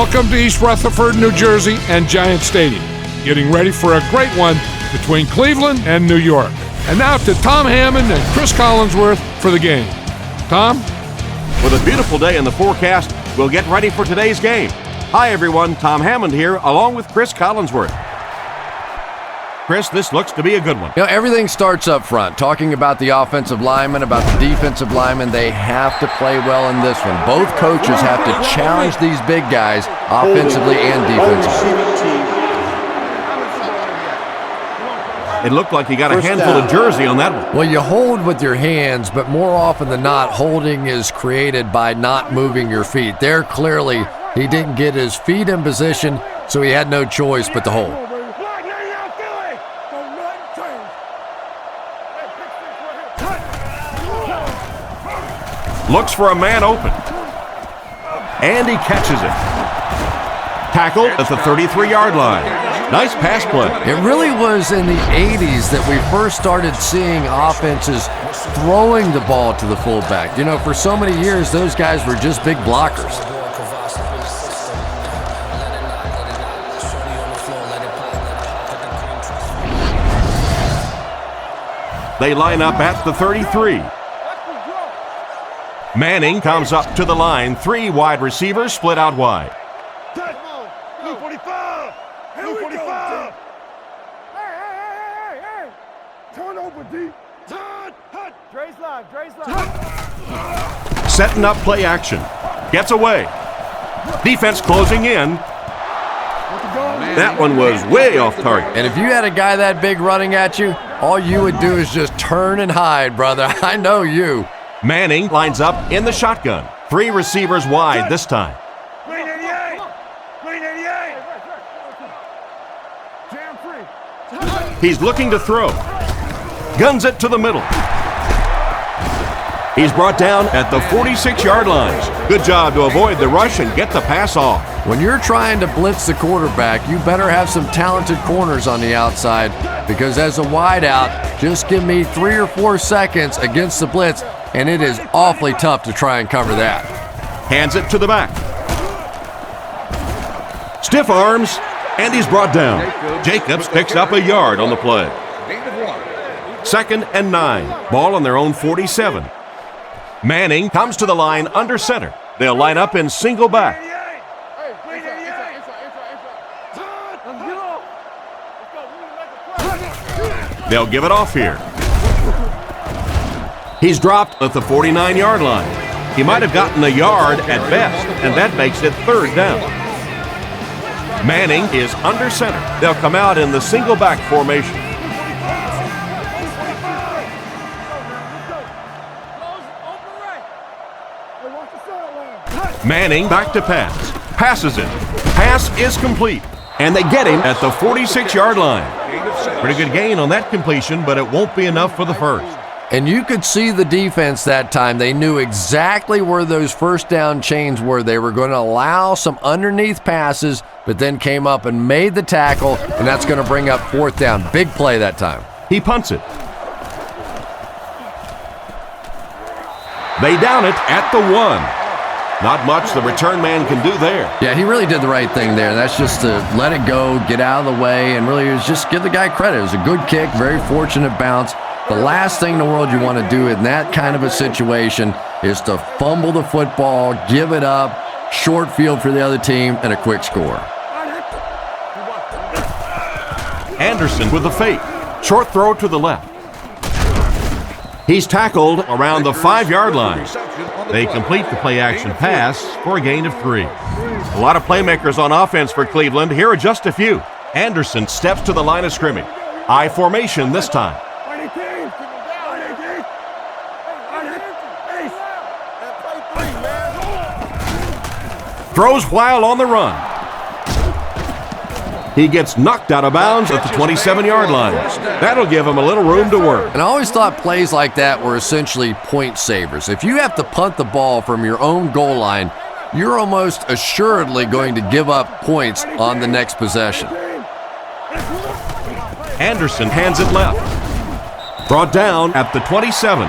Welcome to East Rutherford, New Jersey, and Giant Stadium. Getting ready for a great one between Cleveland and New York. And now to Tom Hammond and Chris Collinsworth for the game. Tom? With a beautiful day in the forecast, we'll get ready for today's game. Hi, everyone. Tom Hammond here, along with Chris Collinsworth. Chris, this looks to be a good one. You know, everything starts up front. Talking about the offensive linemen, about the defensive linemen, they have to play well in this one. Both coaches have to challenge these big guys offensively and defensively. It looked like he got a handful of jersey on that one. Well, you hold with your hands, but more often than not, holding is created by not moving your feet. There, clearly, he didn't get his feet in position, so he had no choice but to hold. Looks for a man open. And he catches it. Tackled at the 33-yard line. Nice pass play. It really was in the 80s that we first started seeing offenses throwing the ball to the fullback. You know, for so many years, those guys were just big blockers. They line up at the 33. Manning comes up to the line. 3 wide receivers split out wide. Setting up play action. Gets away. Defense closing in. That one was way off target. And if you had a guy that big running at you, all you would do is just turn and hide, brother. I know you. Manning lines up in the shotgun. 3 receivers wide this time. He's looking to throw. Guns it to the middle. He's brought down at the 46-yard line. Good job to avoid the rush and get the pass off. When you're trying to blitz the quarterback, you better have some talented corners on the outside, because as a wideout, just give me 3 or 4 seconds against the blitz, and it is awfully tough to try and cover that. Hands it to the back. Stiff arms, and he's brought down. Jacobs picks up a yard on the play. 2nd and 9. Ball on their own 47. Manning comes to the line under center. They'll line up in single back. They'll give it off here. He's dropped at the 49-yard line. He might have gotten a yard at best, and that makes it 3rd down. Manning is under center. They'll come out in the single back formation. Manning back to pass. Passes it. Pass is complete. And they get him at the 46-yard line. Pretty good gain on that completion, but it won't be enough for the first. And you could see the defense that time. They knew exactly where those first down chains were. They were going to allow some underneath passes, but then came up and made the tackle, and that's going to bring up 4th down. Big play that time. He punts it. They down it at the 1. Not much the return man can do there. Yeah, he really did the right thing there. That's just to let it go, get out of the way, and really just give the guy credit. It was a good kick, very fortunate bounce. The last thing in the world you want to do in that kind of a situation is to fumble the football, give it up, short field for the other team, and a quick score. Anderson with the fake. Short throw to the left. He's tackled around the 5-yard line. They complete the play-action pass for a gain of 3. A lot of playmakers on offense for Cleveland. Here are just a few. Anderson steps to the line of scrimmage. I formation this time. Throws while on the run. He gets knocked out of bounds at the 27-yard line. That'll give him a little room to work. And I always thought plays like that were essentially point savers. If you have to punt the ball from your own goal line, you're almost assuredly going to give up points on the next possession. Anderson hands it left. Brought down at the 27.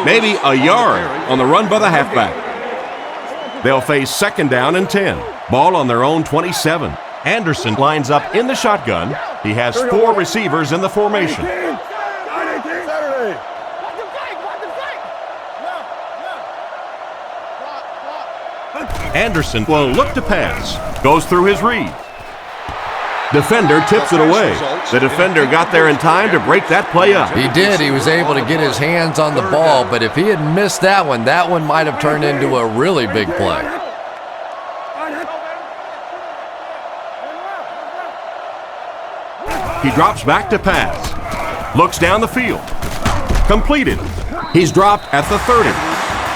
Maybe a yard on the run by the halfback. They'll face 2nd down and 10. Ball on their own 27. Anderson lines up in the shotgun. He has 4 receivers in the formation. Anderson will look to pass. Goes through his read. Defender tips it away. The defender got there in time to break that play up. He did. He was able to get his hands on the ball, but if he had missed that one might have turned into a really big play. He drops back to pass. Looks down the field. Completed. He's dropped at the 30.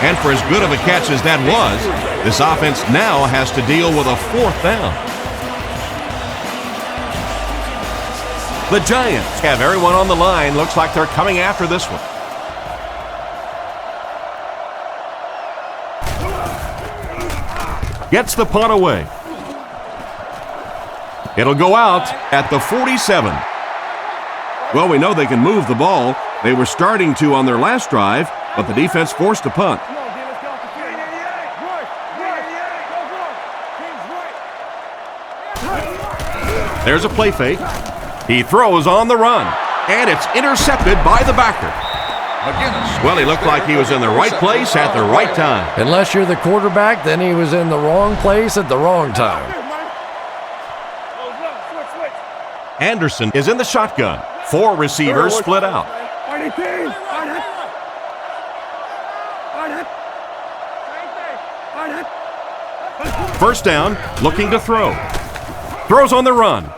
And for as good of a catch as that was, this offense now has to deal with a 4th down. The Giants have everyone on the line. Looks like they're coming after this one. Gets the punt away. It'll go out at the 47. Well, we know they can move the ball. They were starting to on their last drive, but the defense forced a punt. There's a play fake. He throws on the run, and it's intercepted by the backer. Well, he looked like he was in the right place at the right time. Unless you're the quarterback, then he was in the wrong place at the wrong time. Anderson is in the shotgun. 4 receivers split out. First down, looking to throw. Throws on the run.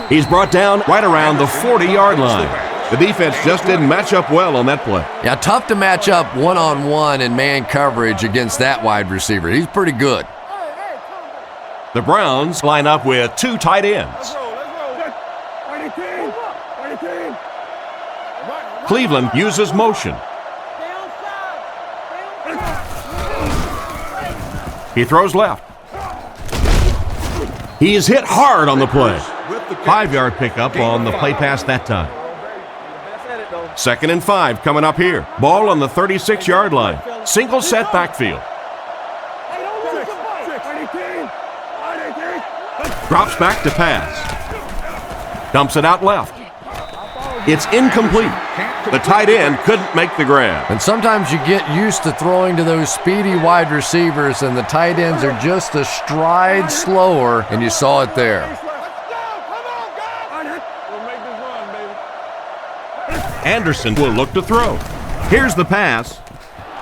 He's brought down right around the 40-yard line. The defense just didn't match up well on that play. Yeah, tough to match up one-on-one in man coverage against that wide receiver. He's pretty good. The Browns line up with 2 tight ends. Cleveland uses motion. He throws left. He's hit hard on the play. 5-yard pickup on the play pass that time. 2nd and 5 coming up here. Ball on the 36-yard line. Single set backfield. Drops back to pass. Dumps it out left. It's incomplete. The tight end couldn't make the grab. And sometimes you get used to throwing to those speedy wide receivers, and the tight ends are just a stride slower, and you saw it there. Anderson will look to throw. Here's the pass.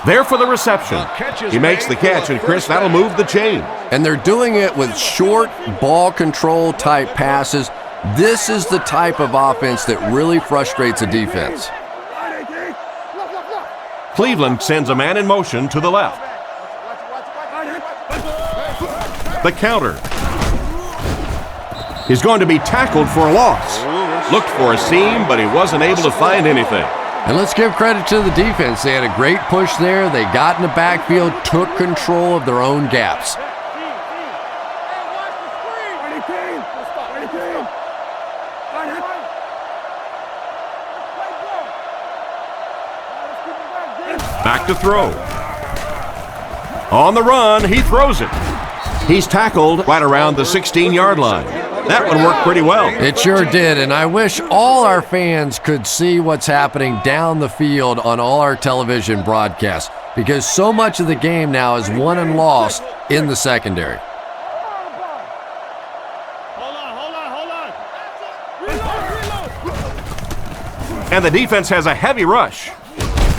There for the reception. He makes the catch, and Chris, that'll move the chain. And they're doing it with short ball control type passes. This is the type of offense that really frustrates a defense. Cleveland sends a man in motion to the left. The counter. He's going to be tackled for a loss. Looked for a seam, but he wasn't able to find anything. And let's give credit to the defense. They had a great push there. They got in the backfield, took control of their own gaps. Back to throw. On the run, he throws it. He's tackled right around the 16-yard line. That one worked pretty well. It sure did, and I wish all our fans could see what's happening down the field on all our television broadcasts, because so much of the game now is won and lost in the secondary. And the defense has a heavy rush.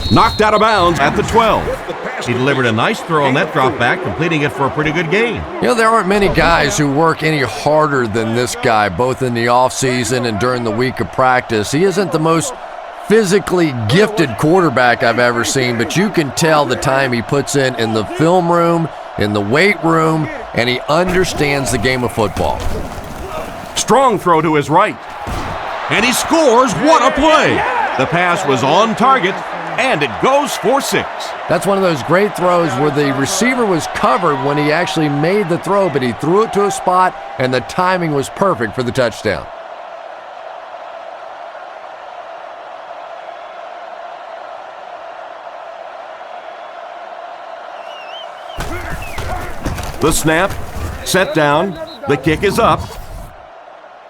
Knocked out of bounds at the 12. He delivered a nice throw on that drop back, completing it for a pretty good gain. You know, there aren't many guys who work any harder than this guy, both in the offseason and during the week of practice. He isn't the most physically gifted quarterback I've ever seen, but you can tell the time he puts in the film room, in the weight room, and he understands the game of football. Strong throw to his right. And he scores. What a play! The pass was on target, and it goes for 6. That's one of those great throws where the receiver was covered when he actually made the throw, but he threw it to a spot, and the timing was perfect for the touchdown. The snap, set down, the kick is up.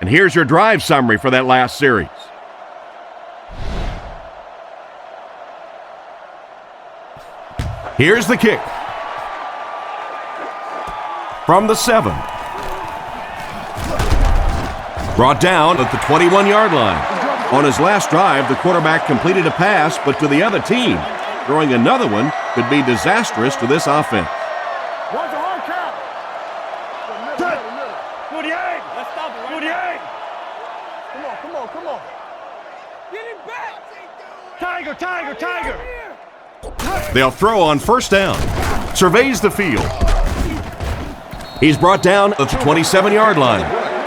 And here's your drive summary for that last series. Here's the kick. From the 7. Brought down at the 21-yard line. On his last drive, the quarterback completed a pass, but to the other team. Throwing another one could be disastrous to this offense. What's a hard count? Good yang. Let's stop it. Good yang. Come on. Get him back. Tiger. They'll throw on first down. Surveys the field. He's brought down at the 27-yard line.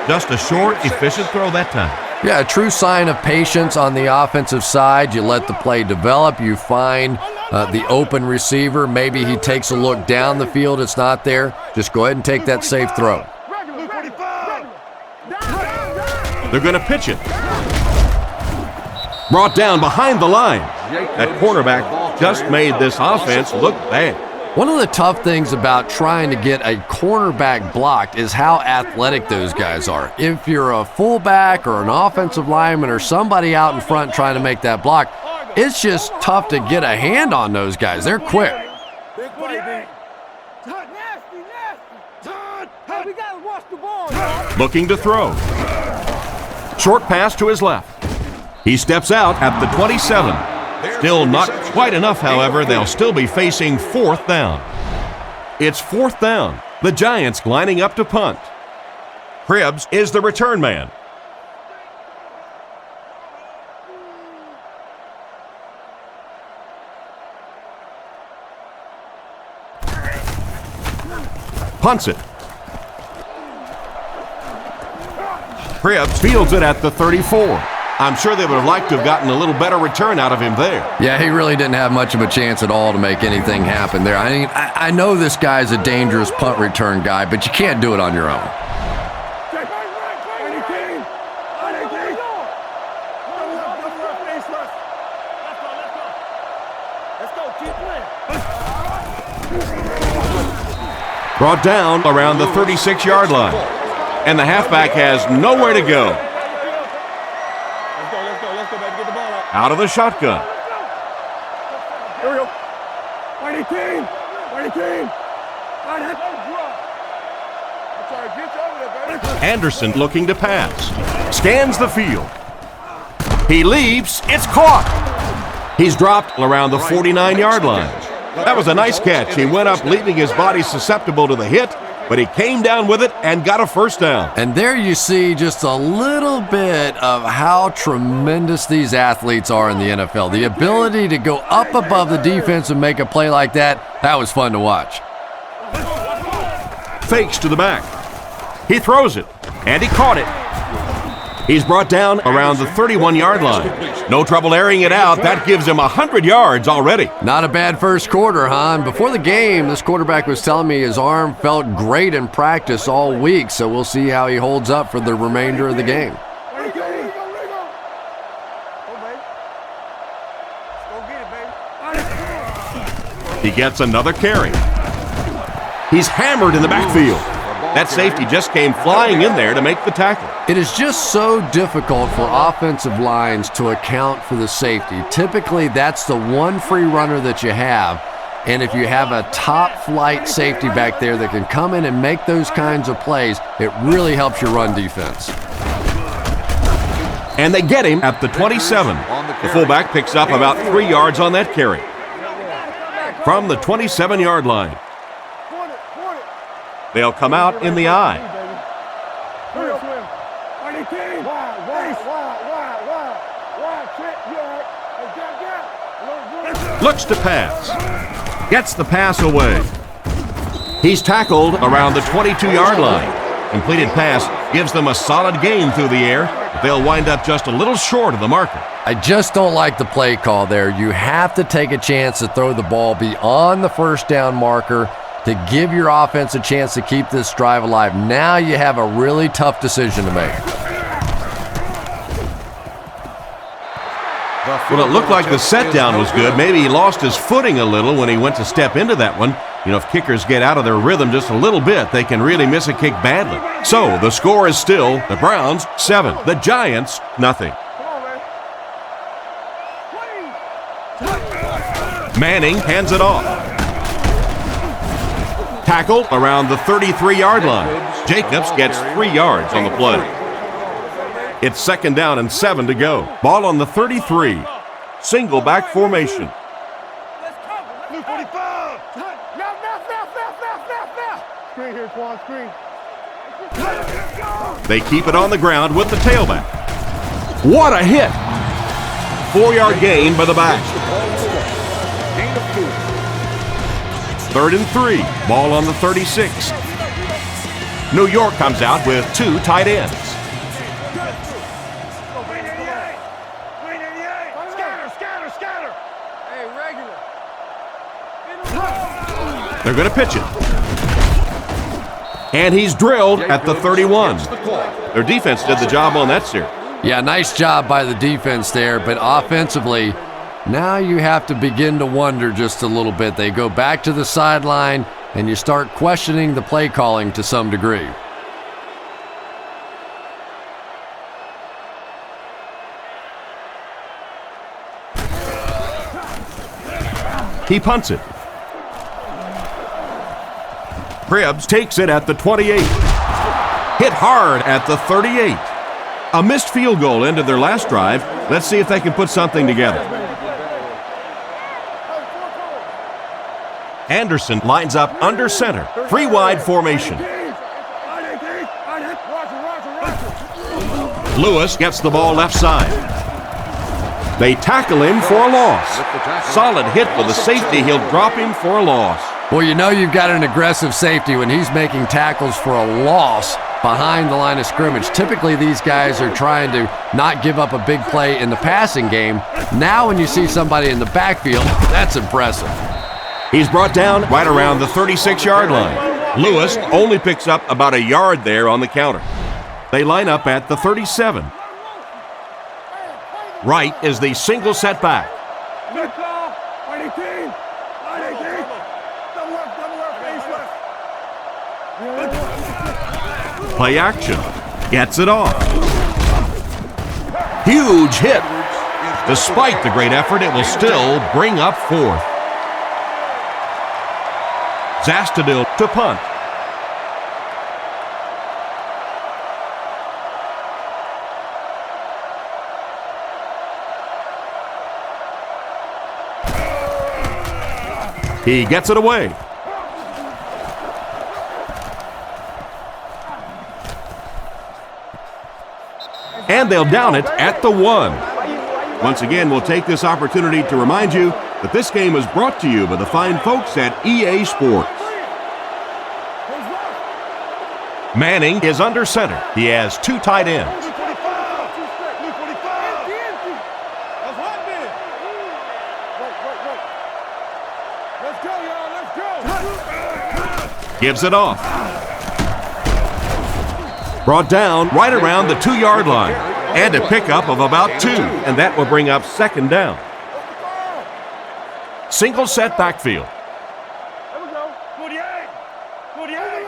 Just a short, efficient throw that time. Yeah, a true sign of patience on the offensive side. You let the play develop. You find the open receiver. Maybe he takes a look down the field. It's not there. Just go ahead and take that safe throw. They're going to pitch it. Brought down behind the line. That cornerback just made this offense look bad. One of the tough things about trying to get a cornerback blocked is how athletic those guys are. If you're a fullback or an offensive lineman or somebody out in front trying to make that block, it's just tough to get a hand on those guys. They're quick. Looking to throw. Short pass to his left. He steps out at the 27. Still not quite enough, however. They'll still be facing fourth down. It's fourth down. The Giants lining up to punt. Cribbs is the return man. Punts it. Cribbs fields it at the 34. I'm sure they would have liked to have gotten a little better return out of him there. Yeah, he really didn't have much of a chance at all to make anything happen there. I mean, I know this guy's a dangerous punt return guy, but you can't do it on your own. Brought down around the 36-yard line. And the halfback has nowhere to go. Let's go, baby. Get the ball out. Out of the shotgun. Here we go. Mighty team. Anderson looking to pass. Scans the field. He leaps. It's caught. He's dropped around the 49-yard line. That was a nice catch. He went up, leaving his body susceptible to the hit, but he came down with it and got a first down. And there you see just a little bit of how tremendous these athletes are in the NFL. The ability to go up above the defense and make a play like that was fun to watch. Fakes to the back. He throws it, and he caught it. He's brought down around the 31-yard line. No trouble airing it out. That gives him 100 yards already. Not a bad first quarter, huh? And before the game, this quarterback was telling me his arm felt great in practice all week, so we'll see how he holds up for the remainder of the game. He gets another carry. He's hammered in the backfield. That safety just came flying in there to make the tackle. It is just so difficult for offensive lines to account for the safety. Typically, that's the one free runner that you have. And if you have a top-flight safety back there that can come in and make those kinds of plays, it really helps your run defense. And they get him at the 27. The fullback picks up about 3 yards on that carry. From the 27-yard line. They'll come out in the I. Looks to pass. Gets the pass away. He's tackled around the 22-yard line. Completed pass gives them a solid gain through the air, but they'll wind up just a little short of the marker. I just don't like the play call there. You have to take a chance to throw the ball beyond the first down marker to give your offense a chance to keep this drive alive. Now you have a really tough decision to make. Well, it looked like the set down was good. Maybe he lost his footing a little when he went to step into that one, You know, if kickers get out of their rhythm just a little bit, they can really miss a kick badly. So the score is still the Browns 7, the Giants nothing. Manning hands it off. Tackle around the 33-yard line. Jacobs gets 3 yards on the play. It's 2nd down and 7 to go. Ball on the 33. Single back formation. Screen here, Quan, screen. They keep it on the ground with the tailback. What a hit! 4-yard gain by the back. 3rd and 3. Ball on the 36. New York comes out with 2 tight ends. Scatter. Hey, regular. They're going to pitch it. And he's drilled at the 31. Their defense did the job on that series. Yeah, nice job by the defense there, but offensively, now you have to begin to wonder just a little bit. They go back to the sideline, and you start questioning the play calling to some degree. He punts it. Cribbs takes it at the 28. Hit hard at the 38. A missed field goal ended their last drive. Let's see if they can put something together. Anderson lines up under center. 3 wide formation. Lewis gets the ball left side. They tackle him for a loss. Solid hit with the safety. He'll drop him for a loss. Well, you know you've got an aggressive safety when he's making tackles for a loss behind the line of scrimmage. Typically, these guys are trying to not give up a big play in the passing game. Now when you see somebody in the backfield, that's impressive. He's brought down right around the 36-yard line. Lewis only picks up about a yard there on the counter. They line up at the 37. Right is the single setback. Play action. Gets it off. Huge hit. Despite the great effort, it will still bring up 4th. Zastadil to punt. He gets it away. And they'll down it at the 1. Once again, we'll take this opportunity to remind you that this game is brought to you by the fine folks at EA Sports. Manning is under center. He has 2 tight ends. Gives it off. Brought down right around the 2-yard line. And a pickup of about 2. And that will bring up 2nd down. Single set backfield. There we go. 48. 48.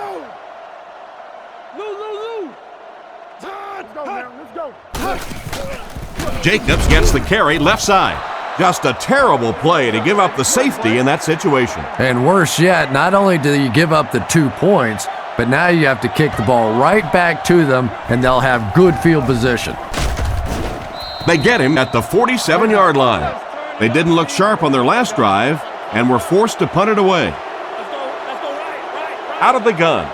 Let's go. Jacobs gets the carry left side. Just a terrible play to give up the safety in that situation. And worse yet, not only do you give up the 2 points, but now you have to kick the ball right back to them, and they'll have good field position. They get him at the 47-yard line. They didn't look sharp on their last drive and were forced to punt it away. Out of the gun.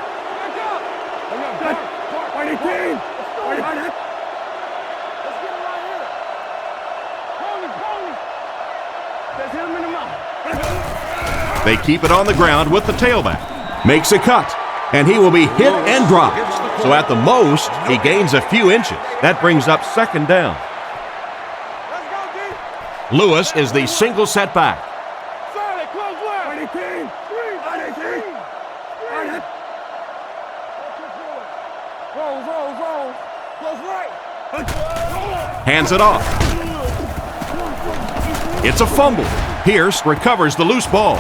They keep it on the ground with the tailback. Makes a cut, and he will be hit and dropped. So at the most, he gains a few inches. That brings up 2nd down. Lewis is the single setback. Hands it off. It's a fumble. Pierce recovers the loose ball.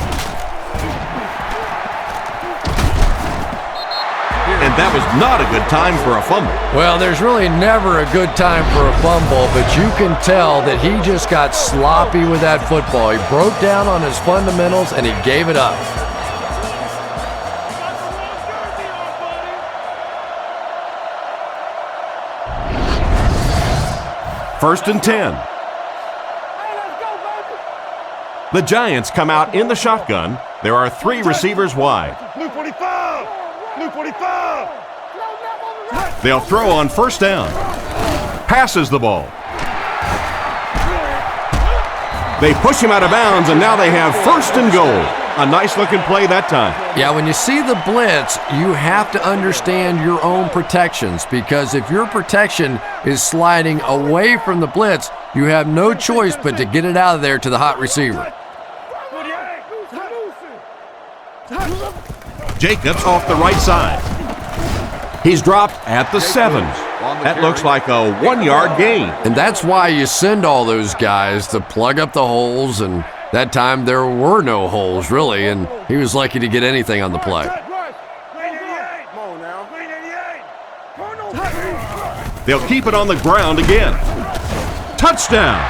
and that was not a good time for a fumble. Well, there's really never a good time for a fumble, but you can tell that he just got sloppy with that football. He broke down on his fundamentals, and he gave it up. First and 10. The Giants come out in the shotgun. There are 3 receivers wide. Blue 45! Blue 45! They'll throw on first down. Passes the ball. They push him out of bounds, and now they have first and goal. A nice-looking play that time. Yeah, when you see the blitz, you have to understand your own protections, because if your protection is sliding away from the blitz, you have no choice but to get it out of there to the hot receiver. Jacobs off the right side. He's dropped at the 7. That looks like a 1-yard gain. And that's why you send all those guys to plug up the holes, and that time there were no holes, really, and he was lucky to get anything on the play. They'll keep it on the ground again. Touchdown!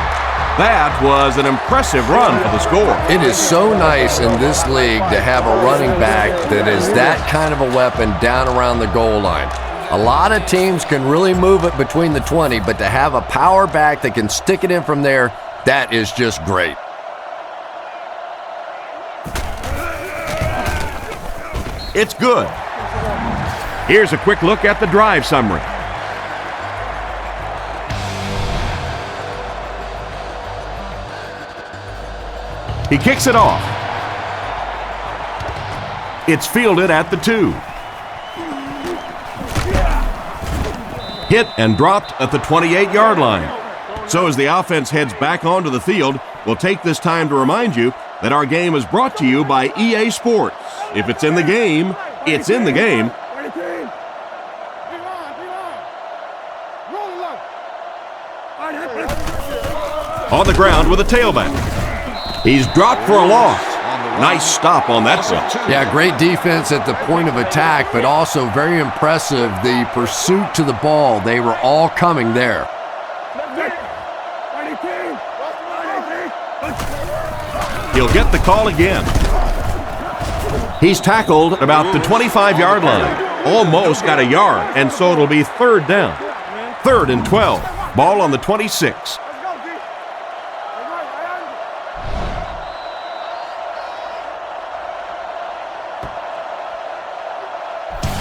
That was an impressive run for the score. It is so nice in this league to have a running back that is that kind of a weapon down around the goal line. A lot of teams can really move it between the 20, but to have a power back that can stick it in from there, that is just great. It's good. Here's a quick look at the drive summary. He kicks it off. It's fielded at the 2. Hit and dropped at the 28-yard line. So as the offense heads back onto the field, we'll take this time to remind you that our game is brought to you by EA Sports. If it's in the game, it's in the game. On the ground with a tailback. He's dropped for a loss. Nice stop on that one. Yeah, great defense at the point of attack, but also very impressive the pursuit to the ball. They were all coming there. He'll get the call again. He's tackled about the 25-yard line. Almost got a yard, and so it'll be third down. 3rd and 12. Ball on the 26.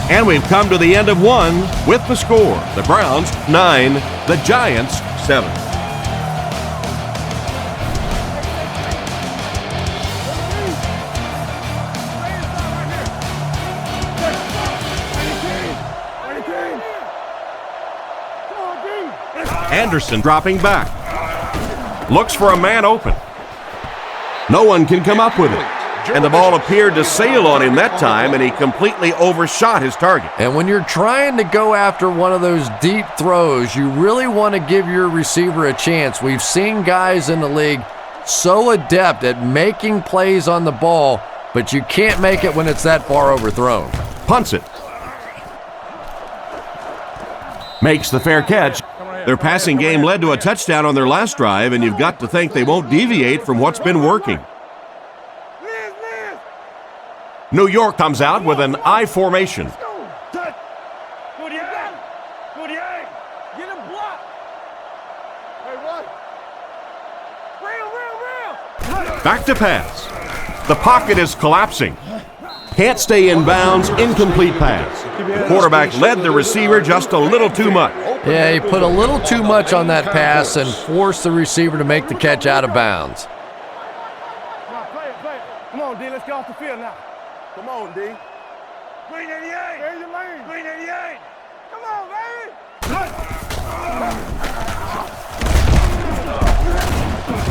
And we've come to the end of one with the score. The Browns 9, the Giants 7. Anderson dropping back. Looks for a man open. No one can come up with it. And the ball appeared to sail on him that time, and he completely overshot his target. And when you're trying to go after one of those deep throws, you really want to give your receiver a chance. We've seen guys in the league so adept at making plays on the ball, but you can't make it when it's that far overthrown. Punts it. Makes the fair catch. Their passing game led to a touchdown on their last drive, and you've got to think they won't deviate from what's been working. New York comes out with an I formation. Back to pass. The pocket is collapsing. Can't stay in bounds, incomplete pass. The quarterback led the receiver just a little too much. Yeah, he put a little too much on that pass and forced the receiver to make the catch out of bounds. Come on, D, let's get off the field now. Come on, D. Green 88. There's your lane. Green 88. Come on, baby.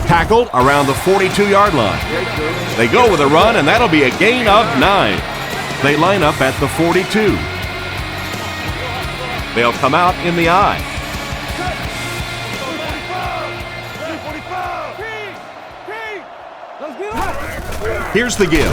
Tackled around the 42-yard line. They go with a run, and that'll be a gain of 9. They line up at the 42. They'll come out in the I. Here's the give.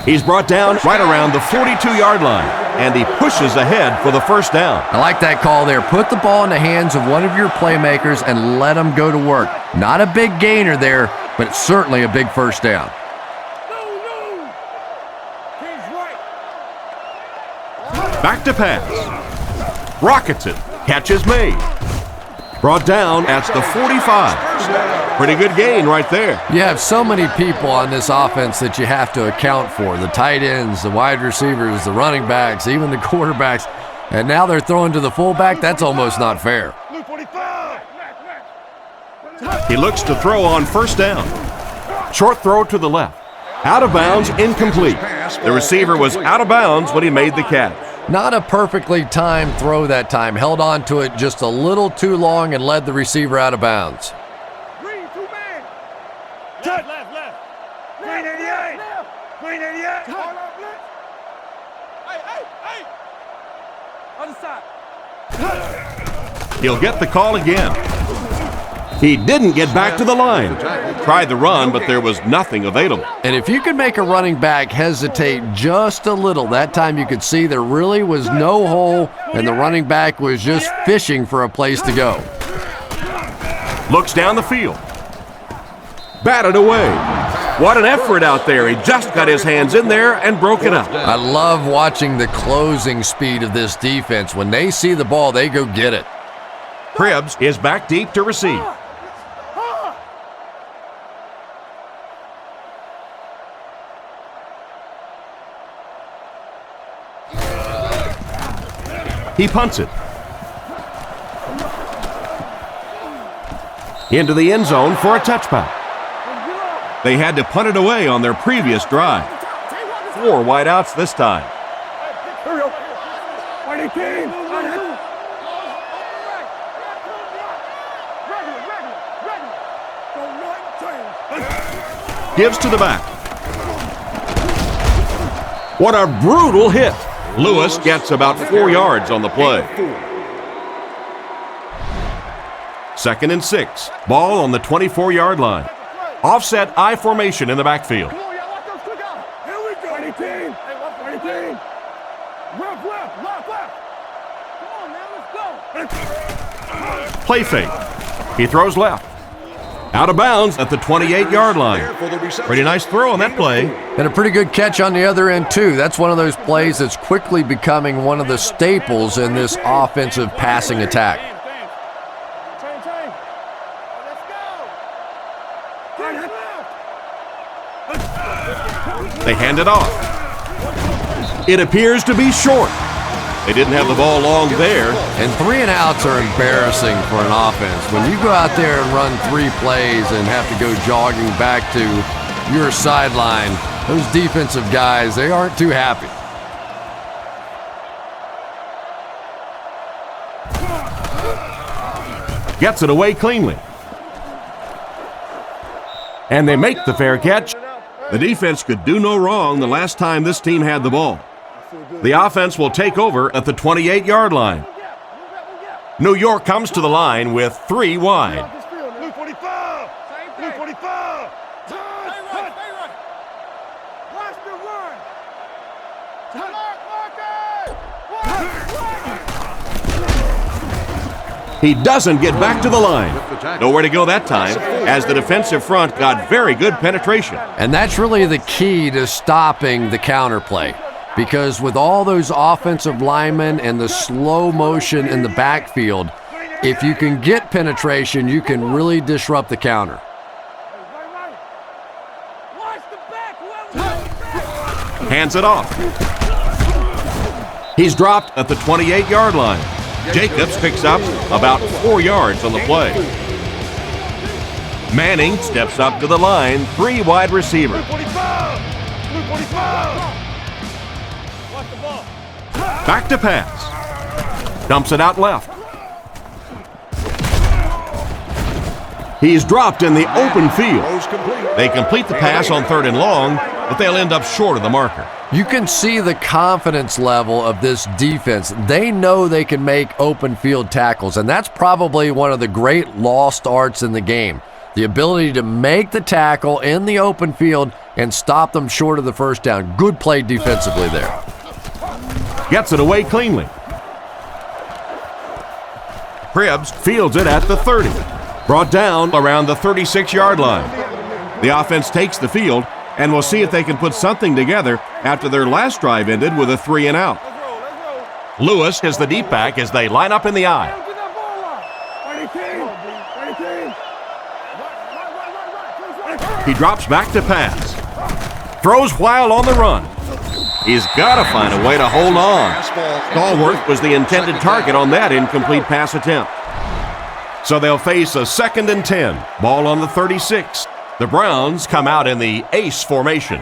He's brought down right around the 42-yard line, and he pushes ahead for the first down. I like that call there. Put the ball in the hands of one of your playmakers and let them go to work. Not a big gainer there, but it's certainly a big first down. Back to pass. Rockets it. Catch is made. Brought down at the 45. Pretty good gain right there. You have so many people on this offense that you have to account for. The tight ends, the wide receivers, the running backs, even the quarterbacks. And now they're throwing to the fullback. That's almost not fair. He looks to throw on first down. Short throw to the left. Out of bounds, incomplete. The receiver was out of bounds when he made the catch. Not a perfectly timed throw that time. Held on to it just a little too long and led the receiver out of bounds. Green, two-man. Left. Green 88. Green 88. Hold up, blitz. Hey. Other side. He'll get the call again. He didn't get back to the line. Tried the run, but there was nothing available. And if you could make a running back hesitate just a little, that time you could see there really was no hole, and the running back was just fishing for a place to go. Looks down the field. Batted away. What an effort out there. He just got his hands in there and broke it up. I love watching the closing speed of this defense. When they see the ball, they go get it. Cribbs is back deep to receive. He punts it. Into the end zone for a touchback. They had to punt it away on their previous drive. 4 wideouts this time. Gives to the back. What a brutal hit. Lewis gets about 4 yards on the play. 2nd and 6. Ball on the 24-yard line. Offset I formation in the backfield. Come on, y'all, watch those quick out. Here we go. 18. Left. Come on, man, let's go. Play fake. He throws left. Out of bounds at the 28-yard line. Pretty nice throw on that play. And a pretty good catch on the other end, too. That's one of those plays that's quickly becoming one of the staples in this offensive passing attack. They hand it off. It appears to be short. They didn't have the ball long there. And 3 and outs are embarrassing for an offense. When you go out there and run 3 plays and have to go jogging back to your sideline, those defensive guys, they aren't too happy. Gets it away cleanly. And they make the fair catch. The defense could do no wrong the last time this team had the ball. The offense will take over at the 28-yard line. New York comes to the line with 3 wide. Blue 45. Blue 45. Stay right. Watch the run. He doesn't get back to the line. Nowhere to go that time, as the defensive front got very good penetration. And that's really the key to stopping the counterplay. Because with all those offensive linemen and the slow motion in the backfield, if you can get penetration, you can really disrupt the counter. Hands it off. He's dropped at the 28-yard line. Jacobs picks up about 4 yards on the play. Manning steps up to the line, 3 wide receiver. Back to pass. Dumps it out left. He's dropped in the open field. They complete the pass on 3rd and long, but they'll end up short of the marker. You can see the confidence level of this defense. They know they can make open field tackles, and that's probably one of the great lost arts in the game. The ability to make the tackle in the open field and stop them short of the first down. Good play defensively there. Gets it away cleanly. Cribbs fields it at the 30. Brought down around the 36-yard line. The offense takes the field, and we'll see if they can put something together after their last drive ended with a 3-and-out. Lewis is the deep back as they line up in the I. He drops back to pass. Throws while on the run. He's got to find a way to hold on. Stallworth was the intended target on that incomplete pass attempt. So they'll face a 2nd and 10. Ball on the 36. The Browns come out in the ace formation.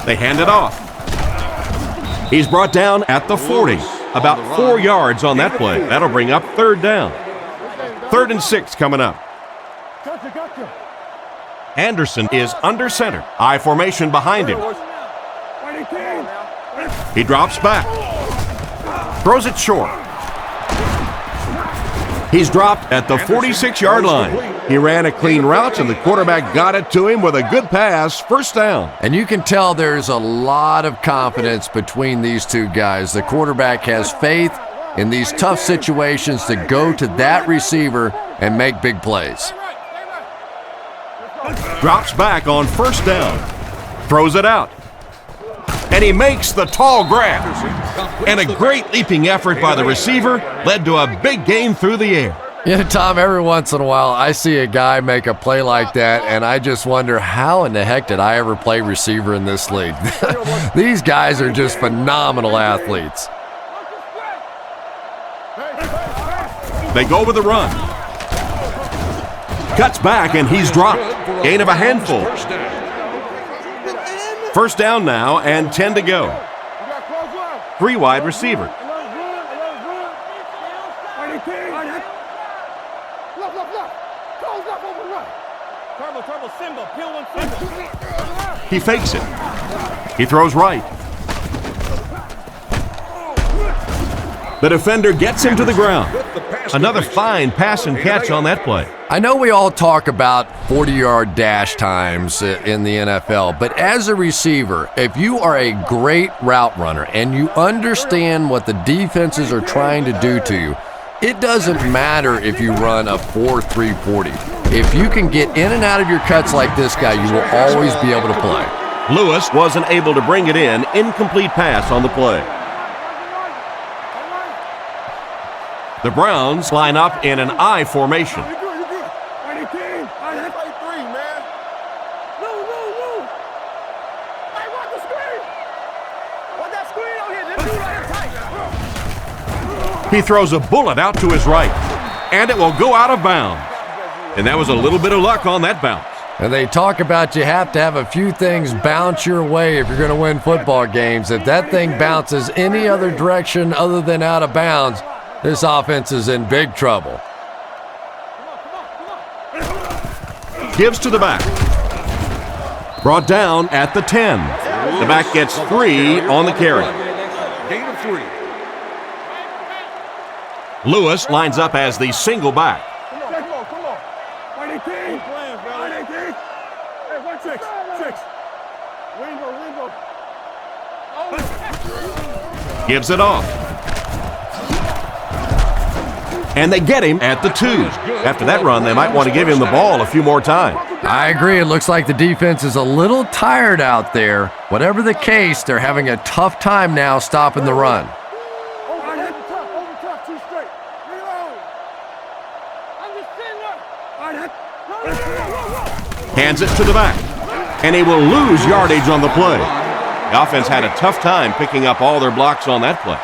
They hand it off. He's brought down at the 40. About 4 yards on that play. That'll bring up 3rd down. 3rd and 6 coming up. Anderson is under center. I formation behind him. He drops back. Throws it short. He's dropped at the 46-yard line. He ran a clean route, and the quarterback got it to him with a good pass. 1st down. And you can tell there's a lot of confidence between these two guys. The quarterback has faith in these tough situations to go to that receiver and make big plays. Drops back on 1st down. Throws it out. And he makes the tall grab. And a great leaping effort by the receiver led to a big gain through the air. Yeah, Tom, every once in a while I see a guy make a play like that, and I just wonder, how in the heck did I ever play receiver in this league? These guys are just phenomenal athletes. They go with the run. Cuts back, and he's dropped. Gain of a handful. 1st down now, and 10 to go. 3 wide receiver. He fakes it. He throws right. The defender gets him to the ground. Another fine pass and catch on that play. I know we all talk about 40-yard dash times in the NFL, but as a receiver, if you are a great route runner and you understand what the defenses are trying to do to you, it doesn't matter if you run a 4.3 40. If you can get in and out of your cuts like this guy, you will always be able to play. Lewis wasn't able to bring it in. Incomplete pass on the play. The Browns line up in an I formation. He throws a bullet out to his right, and it will go out of bounds. And that was a little bit of luck on that bounce. And they talk about you have to have a few things bounce your way if you're going to win football games. If that thing bounces any other direction other than out of bounds, this offense is in big trouble. Gives to the back. Brought down at the 10. The back gets 3 on the carry. Gain of 3. Lewis lines up as the single back. Gives it off. And they get him at the 2. After that run, they might want to give him the ball a few more times. I agree. It looks like the defense is a little tired out there. Whatever the case, they're having a tough time now stopping the run. Hands it to the back. And he will lose yardage on the play. The offense had a tough time picking up all their blocks on that play.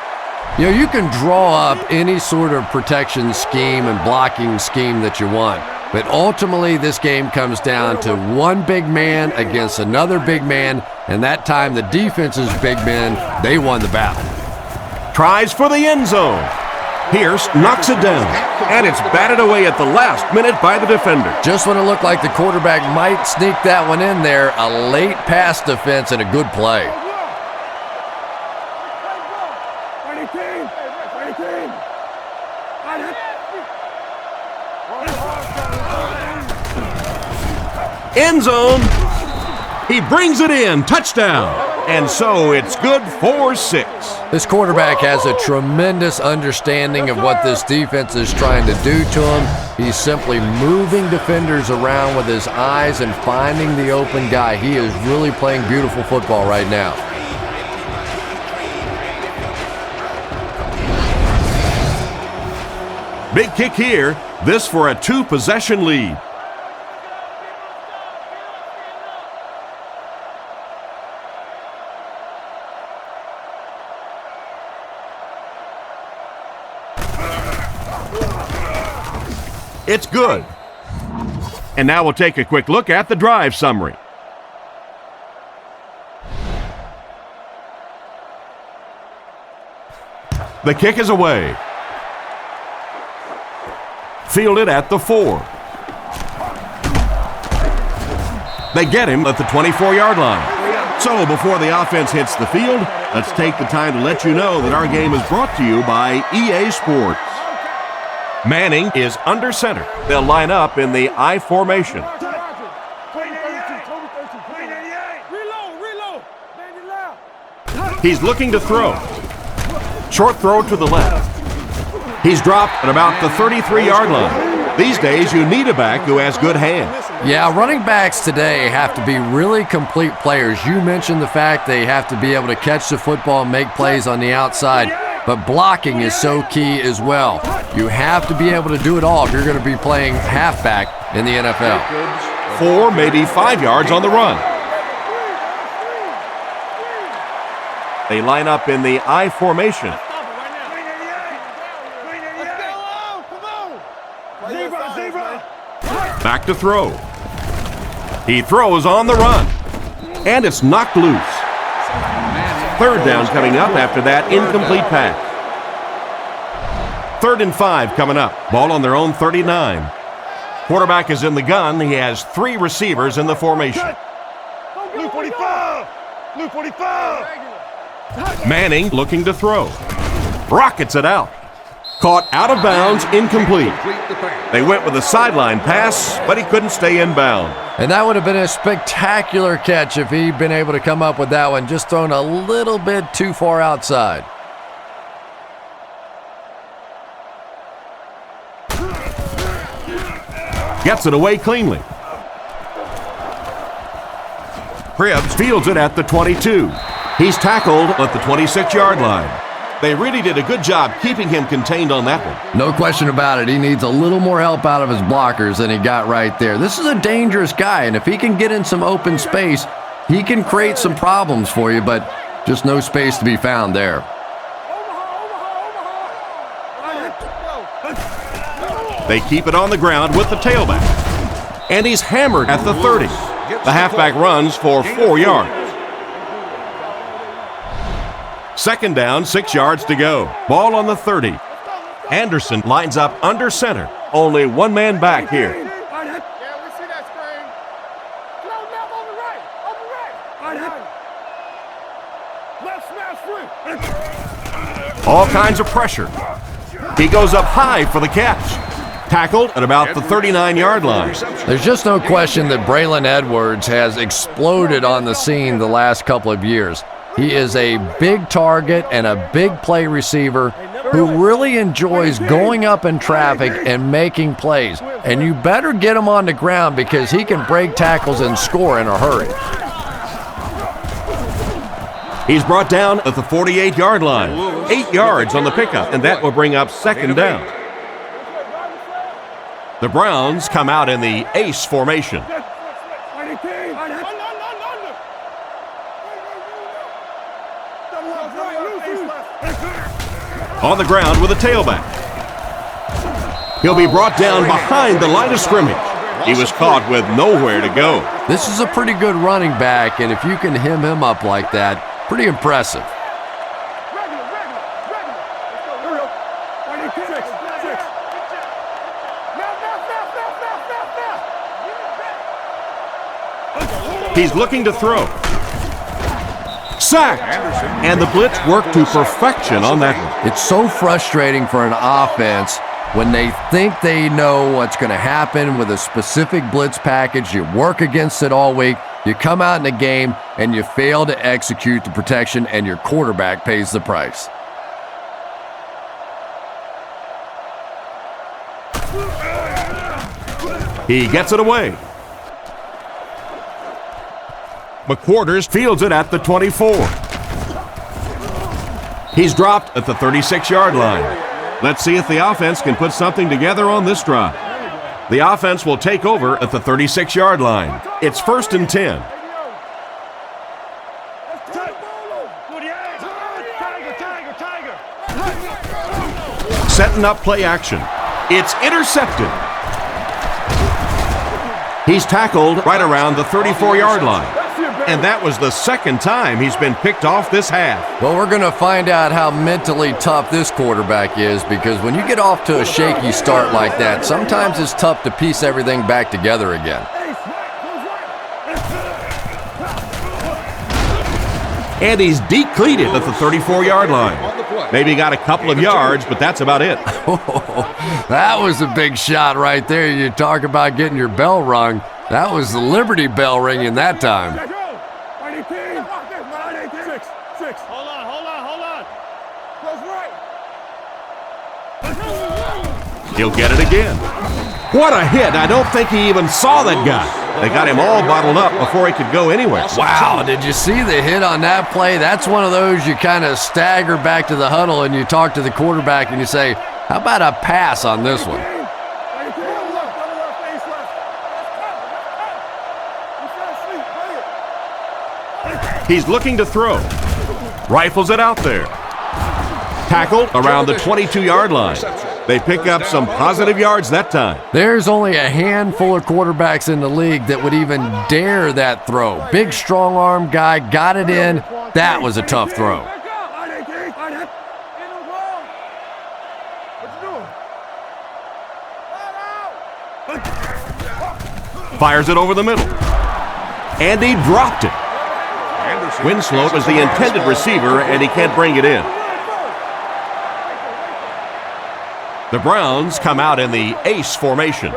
You know, you can draw up any sort of protection scheme and blocking scheme that you want, but ultimately this game comes down to one big man against another big man, and that time the defense's big men, they won the battle. Tries for the end zone. Pierce knocks it down, and it's batted away at the last minute by the defender. Just when it looked like the quarterback might sneak that one in there, a late pass defense and a good play. End zone. He brings it in. Touchdown. And so it's good for 6. This quarterback has a tremendous understanding of what this defense is trying to do to him. He's simply moving defenders around with his eyes and finding the open guy. He is really playing beautiful football right now. Big kick here. This for a 2-possession lead. It's good. And now we'll take a quick look at the drive summary. The kick is away. Fielded at the 4. They get him at the 24-yard line. So before the offense hits the field, let's take the time to let you know that our game is brought to you by EA Sports. Manning is under center. They'll line up in the I formation. He's looking to throw. Short throw to the left. He's dropped at about the 33-yard line. These days, you need a back who has good hands. Yeah, running backs today have to be really complete players. You mentioned the fact they have to be able to catch the football and make plays on the outside, but blocking is so key as well. You have to be able to do it all if you're going to be playing halfback in the NFL. 4, maybe 5 yards on the run. They line up in the I formation. Back to throw. He throws on the run. And it's knocked loose. 3rd down coming up after that incomplete pass. 3rd and 5 coming up. Ball on their own 39. Quarterback is in the gun. He has 3 receivers in the formation. Blue 45! Blue 45! Manning looking to throw. Rockets it out. Caught out of bounds, incomplete. They went with a sideline pass, but he couldn't stay in bounds. And that would have been a spectacular catch if he'd been able to come up with that one, just thrown a little bit too far outside. Gets it away cleanly. Cribbs fields it at the 22. He's tackled at the 26-yard line. They really did a good job keeping him contained on that one. No question about it. He needs a little more help out of his blockers than he got right there. This is a dangerous guy, and if he can get in some open space, he can create some problems for you, but just no space to be found there. They keep it on the ground with the tailback. And he's hammered at the 30. The halfback runs for 4 yards. 2nd down, 6 yards to go. Ball on the 30. Anderson lines up under center. Only one man back here. Yeah, we see that screen. On the right. Left smash free. All kinds of pressure. He goes up high for the catch. Tackled at about the 39-yard line. There's just no question that Braylon Edwards has exploded on the scene the last couple of years. He is a big target and a big play receiver who really enjoys going up in traffic and making plays. And you better get him on the ground because he can break tackles and score in a hurry. He's brought down at the 48-yard line. 8 yards on the pickup, and that will bring up 2nd down. The Browns come out in the ace formation. On the ground with a tailback. He'll be brought down behind the line of scrimmage. He was caught with nowhere to go. This is a pretty good running back, and if you can hem him up like that, pretty impressive. He's looking to throw. Sacked. And the blitz worked to perfection on that one. It's so frustrating for an offense When they think they know what's going to happen with a specific blitz package, you work against it all week, you come out in a game, and you fail to execute the protection, and your quarterback pays the price. He gets it away. McQuarters fields it at the 24. He's dropped at the 36-yard line. Let's see if the offense can put something together on this drive. The offense will take over at the 36-yard line. It's 1st and 10. Setting up play action. It's intercepted. He's tackled right around the 34-yard line. And that was the second time he's been picked off this half. Well, we're going to find out how mentally tough this quarterback is, because when you get off to a shaky start like that, sometimes it's tough to piece everything back together again. And he's decleated at the 34-yard line. Maybe got a couple of yards, but that's about it. That was a big shot right there. You talk about getting your bell rung. That was the Liberty Bell ringing that time. He'll get it again. What a hit. I don't think he even saw that guy. They got him all bottled up before he could go anywhere. Wow, did you see the hit on that play? That's one of those you kind of stagger back to the huddle and you talk to the quarterback and you say, how about a pass on this one? He's looking to throw. Rifles it out there. Tackled around the 22-yard line. They pick up some positive yards that time. There's only a handful of quarterbacks in the league that would even dare that throw. Big, strong-arm guy, got it in. That was a tough throw. Fires it over the middle. And he dropped it. Winslow is the intended receiver, and he can't bring it in. The Browns come out in the ace formation.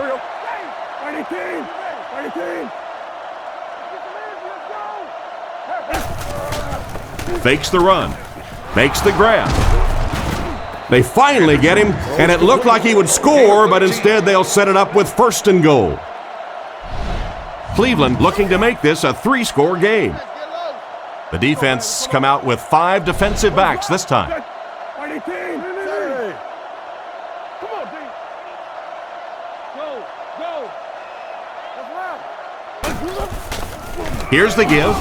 Fakes the run. Makes the grab. They finally get him, and it looked like he would score, but instead they'll set it up with 1st and goal. Cleveland looking to make this a 3-score game. The defense come out with 5 defensive backs this time. Here's the give.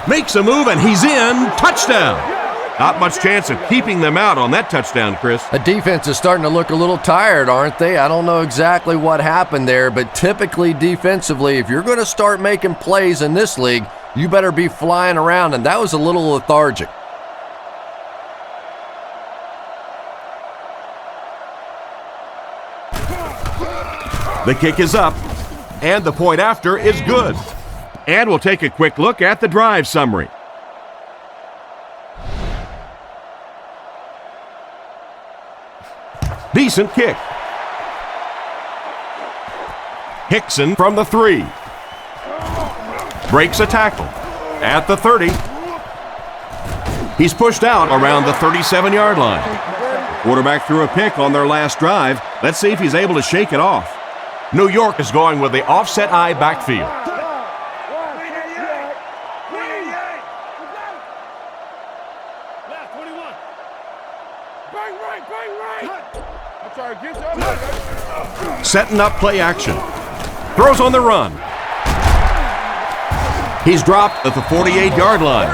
Makes a move, and he's in. Touchdown. Not much chance of keeping them out on that touchdown, Chris. The defense is starting to look a little tired, aren't they? I don't know exactly what happened there, but typically defensively, if you're going to start making plays in this league, you better be flying around, and that was a little lethargic. The kick is up, and the point after is good. And we'll take a quick look at the drive summary. Decent kick. Hickson from the 3. Breaks a tackle at the 30. He's pushed out around the 37-yard line. The quarterback threw a pick on their last drive. Let's see if he's able to shake it off. New York is going with the offset eye backfield. Setting up play action. Throws on the run. He's dropped at the 48-yard line.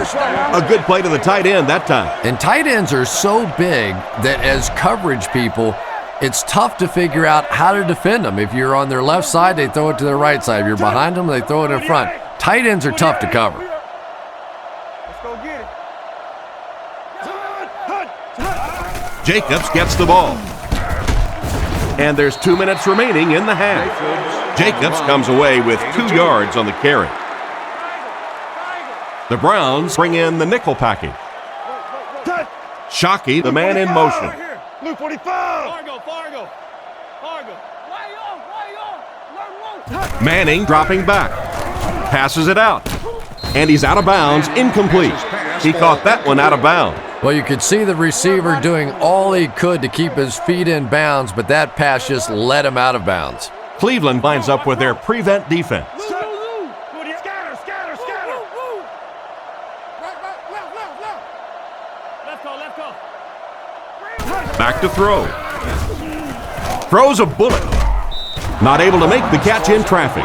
A good play to the tight end that time. And tight ends are so big that as coverage people, it's tough to figure out how to defend them. If you're on their left side, they throw it to their right side. If you're behind them, they throw it in front. Tight ends are tough to cover. Let's go get it. Jacobs gets the ball. And there's 2 minutes remaining in the half. Jacobs comes away with 2 yards on the carry. The Browns bring in the nickel package. Shockey, the man in motion. Blue 45. Fargo. Manning dropping back. Passes it out. And he's out of bounds, incomplete. He caught that one out of bounds. Well, you could see the receiver doing all he could to keep his feet in bounds, but that pass just let him out of bounds. Cleveland lines up with their prevent defense. Scatter. Left go. Back to throw. Throws a bullet. Not able to make the catch in traffic.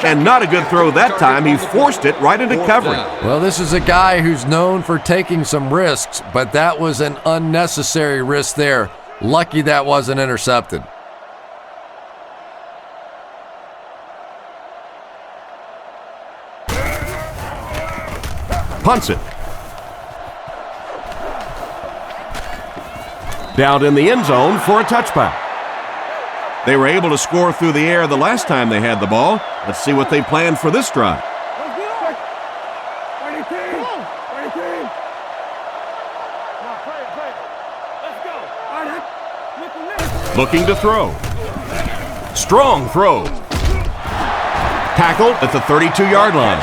And not a good throw that time. He forced it right into coverage. Well, this is a guy who's known for taking some risks, but that was an unnecessary risk there. Lucky that wasn't intercepted. Punts it. Down in the end zone for a touchback. They were able to score through the air the last time they had the ball. Let's see what they planned for this drive. Looking to throw. Strong throw. Tackled at the 32-yard line.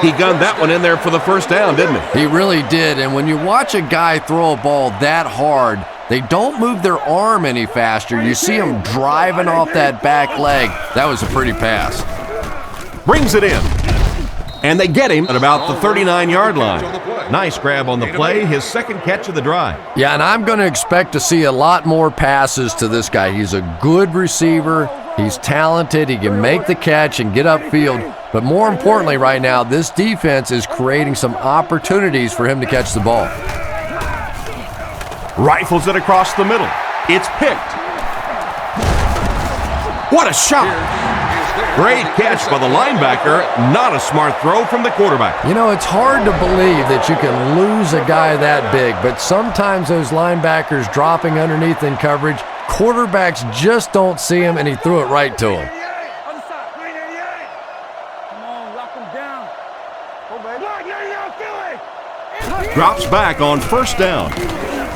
He gunned that one in there for the first down, didn't he? He really did, and when you watch a guy throw a ball that hard, they don't move their arm any faster. You see him driving off that back leg. That was a pretty pass. Brings it in. And they get him at about the 39-yard line. Nice grab on the play, his second catch of the drive. Yeah, and I'm going to expect to see a lot more passes to this guy. He's a good receiver. He's talented. He can make the catch and get upfield. But more importantly right now, this defense is creating some opportunities for him to catch the ball. Rifles it across the middle. It's picked. What a shot! Great catch by the linebacker. Not a smart throw from the quarterback. You know, it's hard to believe that you can lose a guy that big, but sometimes those linebackers dropping underneath in coverage, quarterbacks just don't see him, and he threw it right to him. Drops back on first down.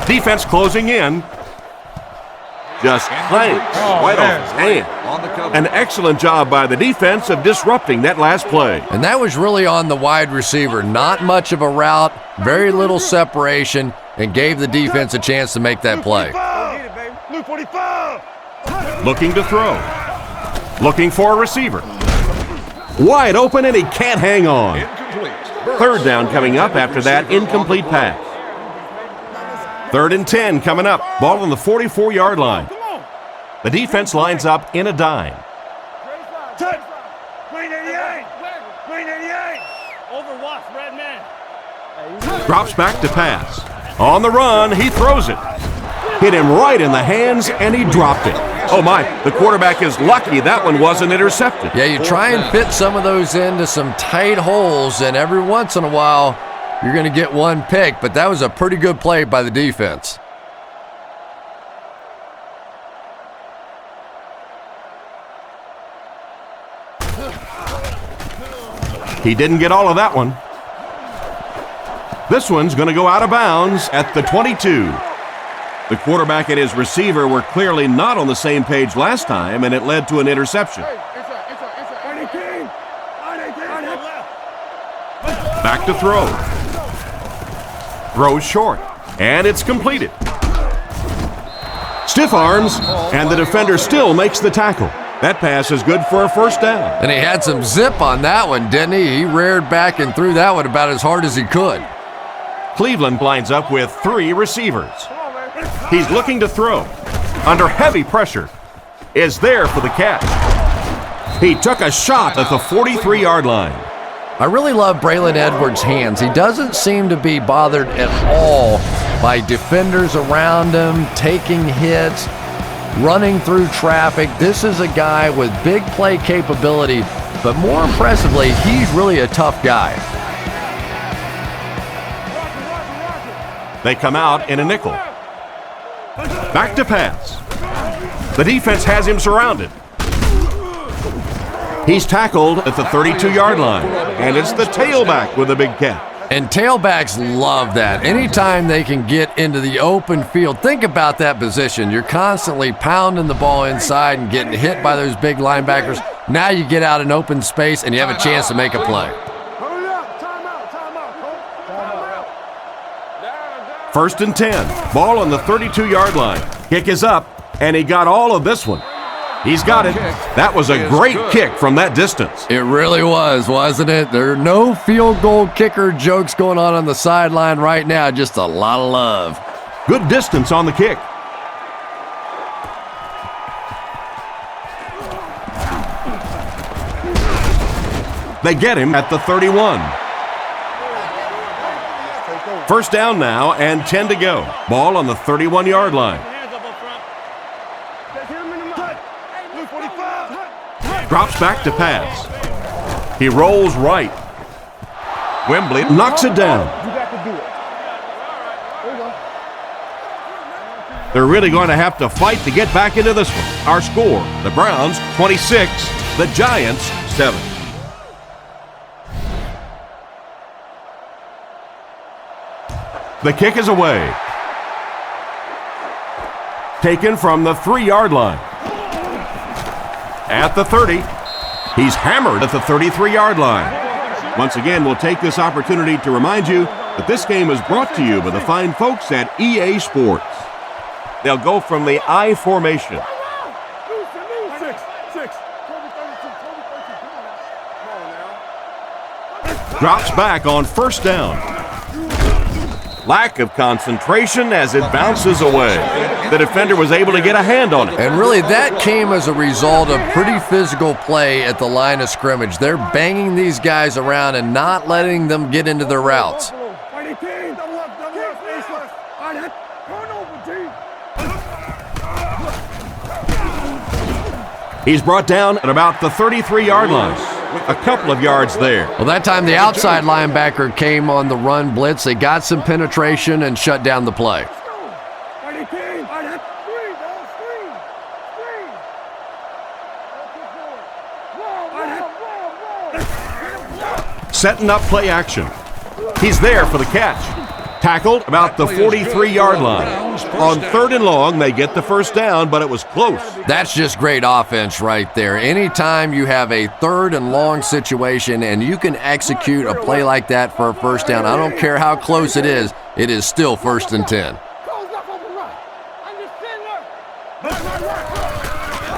Defense closing in. Just clanks right off his hand. An excellent job by the defense of disrupting that last play. And that was really on the wide receiver. Not much of a route, very little separation, and gave the defense a chance to make that play. Looking to throw. Looking for a receiver. Wide open, and he can't hang on. Third down coming up after that incomplete pass. 3rd and 10 coming up. Ball on the 44-yard line. The defense lines up in a dime. Drops back to pass. On the run, he throws it. Hit him right in the hands, and he dropped it. Oh my, the quarterback is lucky that one wasn't intercepted. Yeah, you try and fit some of those into some tight holes, and every once in a while, you're going to get one pick, but that was a pretty good play by the defense. He didn't get all of that one. This one's going to go out of bounds at the 22. The quarterback and his receiver were clearly not on the same page last time, and it led to an interception. Back to throw. Throws short, and it's completed. Stiff arms, and the defender still makes the tackle. That pass is good for a first down. And he had some zip on that one, didn't he? He reared back and threw that one about as hard as he could. Cleveland lines up with 3 receivers. He's looking to throw. Under heavy pressure. Is there for the catch. He took a shot at the 43-yard line. I really love Braylon Edwards' hands. He doesn't seem to be bothered at all by defenders around him, taking hits, running through traffic. This is a guy with big play capability, but more impressively, he's really a tough guy. They come out in a nickel. Back to pass. The defense has him surrounded. He's tackled at the 32-yard line, and it's the tailback with a big catch. And tailbacks love that. Anytime they can get into the open field, think about that position. You're constantly pounding the ball inside and getting hit by those big linebackers. Now you get out in open space and you have a chance to make a play. First and 10. Ball on the 32-yard line. Kick is up, and he got all of this one. He's got it. That was a great kick from that distance. It really was, wasn't it? There are no field goal kicker jokes going on the sideline right now. Just a lot of love. Good distance on the kick. They get him at the 31. First down now and 10 to go. Ball on the 31-yard line. Drops back to pass. He rolls right. Wembley knocks it down. They're really going to have to fight to get back into this one. Our score, the Browns 26, the Giants 7. The kick is away. Taken from the 3-yard line. At the 30, he's hammered at the 33-yard line. Once again, we'll take this opportunity to remind you that this game is brought to you by the fine folks at EA Sports. They'll go from the I formation. Drops back on first down. Lack of concentration as it bounces away. The defender was able to get a hand on it. And really, that came as a result of pretty physical play at the line of scrimmage. They're banging these guys around and not letting them get into their routes. He's brought down at about the 33-yard line. A couple of yards there. Well, that time the outside linebacker came on the run blitz. They got some penetration and shut down the play. Setting up play action. He's there for the catch. Tackled about the 43-yard line. On third and long, they get the first down, but it was close. That's just great offense right there. Anytime you have a third and long situation and you can execute a play like that for a first down, I don't care how close it is still first and 10.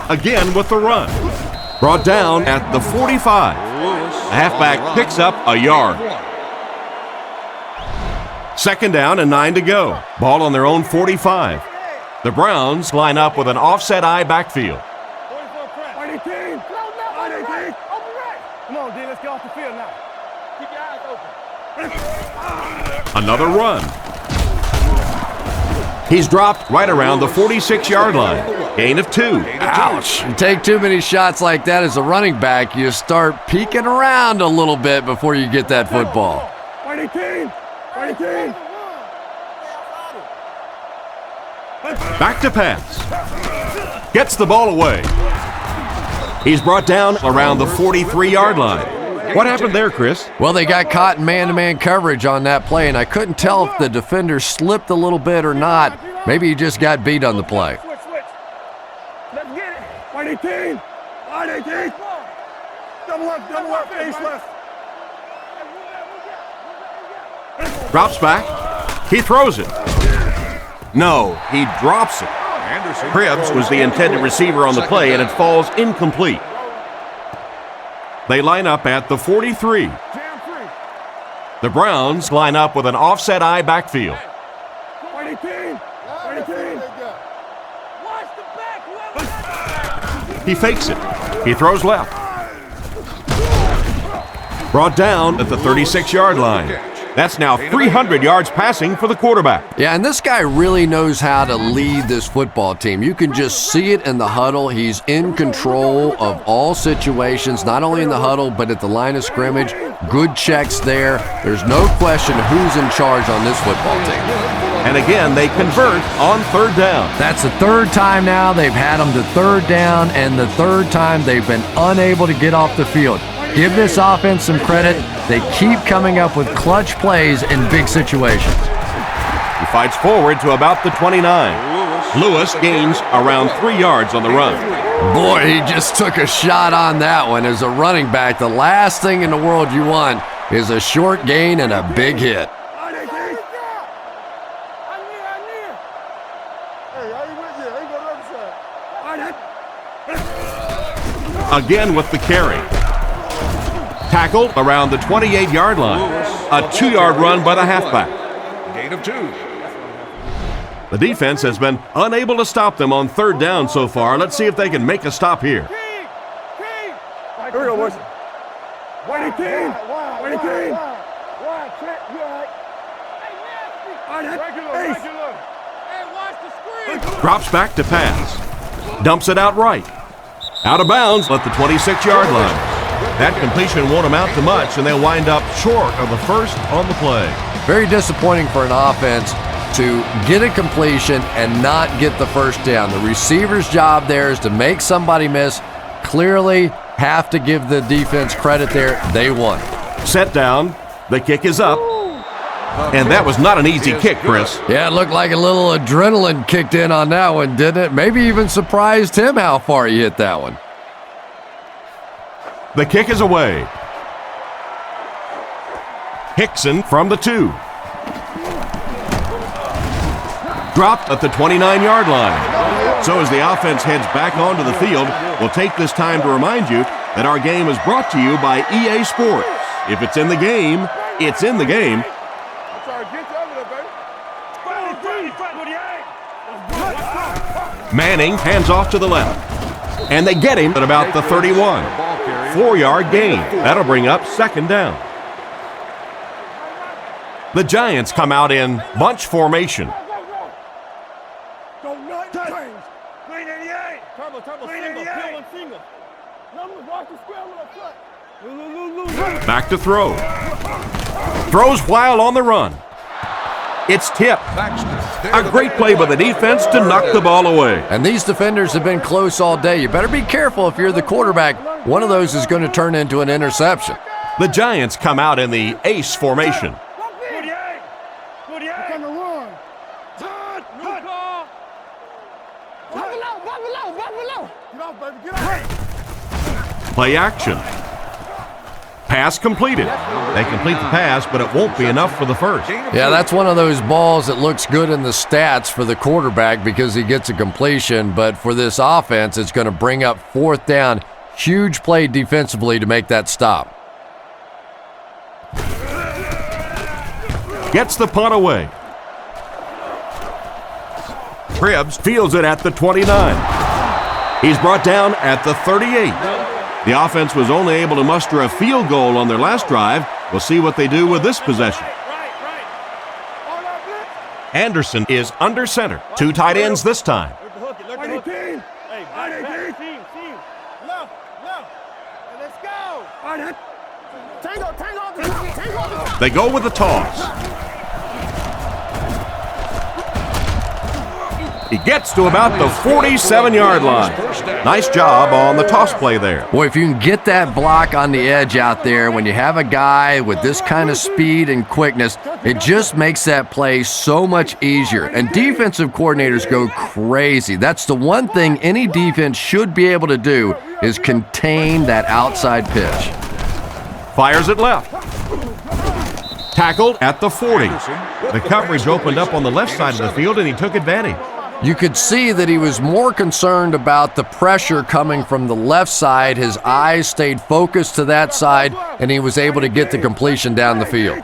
Again with the run. Brought down at the 45. The halfback picks up a yard. Second down and 9 to go. Ball on their own 45. The Browns line up with an offset eye backfield. Another run. He's dropped right around the 46-yard line. Gain of 2. Ouch. You take too many shots like that as a running back, you start peeking around a little bit before you get that football. Back to pass. Gets the ball away. He's brought down around the 43-yard line. What happened there, Chris? Well, they got caught in man-to-man coverage on that play, and I couldn't tell if the defender slipped a little bit or not. Maybe he just got beat on the play. Let's get it. 18. 18. Double up, face left. Drops back. He throws it. No, he drops it. Cribbs was the intended receiver on the play, and it falls incomplete. They line up at the 43. The Browns line up with an offset eye backfield. He fakes it. He throws left. Brought down at the 36-yard line. That's now 300 yards passing for the quarterback. Yeah, and this guy really knows how to lead this football team. You can just see it in the huddle. He's in control of all situations, not only in the huddle, but at the line of scrimmage. Good checks there. There's no question who's in charge on this football team. And again, they convert on third down. That's the third time now they've had them to third down, and the third time they've been unable to get off the field. Give this offense some credit. They keep coming up with clutch plays in big situations. He fights forward to about the 29. Lewis gains around 3 yards on the run. Boy, he just took a shot on that one. As a running back, the last thing in the world you want is a short gain and a big hit. Again with the carry. Tackled around the 28-yard line. A 2-yard run by the halfback. Gain of 2. The defense has been unable to stop them on 3rd down so far. Let's see if they can make a stop here. Here we go, boys. Whitey King. Whitey King. Hey, watch the screen. Drops back to pass. Dumps it out right. Out of bounds at the 26-yard line. That completion won't amount to much, and they'll wind up short of the first on the play. Very disappointing for an offense to get a completion and not get the first down. The receiver's job there is to make somebody miss. Clearly have to give the defense credit there. They won. Set down. The kick is up. And that was not an easy kick, Chris. Yeah, it looked like a little adrenaline kicked in on that one, didn't it? Maybe even surprised him how far he hit that one. The kick is away. Hickson from the 2. Dropped at the 29-yard line. So as the offense heads back onto the field, we'll take this time to remind you that our game is brought to you by EA Sports. If it's in the game, it's in the game. Manning hands off to the left. And they get him at about the 31. 4-yard gain. That'll bring up 2nd down. The Giants come out in bunch formation. Back to throw. Throws while on the run. It's tipped. A great play by the defense to knock the ball away. And these defenders have been close all day. You better be careful if you're the quarterback. One of those is going to turn into an interception. The Giants come out in the ace formation. Play action. Pass completed. They complete the pass, but it won't be enough for the first. Yeah, that's one of those balls that looks good in the stats for the quarterback because he gets a completion, but for this offense, it's going to bring up 4th down. Huge play defensively to make that stop. Gets the punt away. Cribbs fields it at the 29. He's brought down at the 38. The offense was only able to muster a field goal on their last drive. We'll see what they do with this possession. Anderson is under center. 2 tight ends this time. They go with the toss. He gets to about the 47-yard line. Nice job on the toss play there. Boy, if you can get that block on the edge out there, when you have a guy with this kind of speed and quickness, it just makes that play so much easier. And defensive coordinators go crazy. That's the one thing any defense should be able to do is contain that outside pitch. Fires it left. Tackled at the 40. The coverage opened up on the left side of the field, and he took advantage. You could see that he was more concerned about the pressure coming from the left side. His eyes stayed focused to that side, and he was able to get the completion down the field.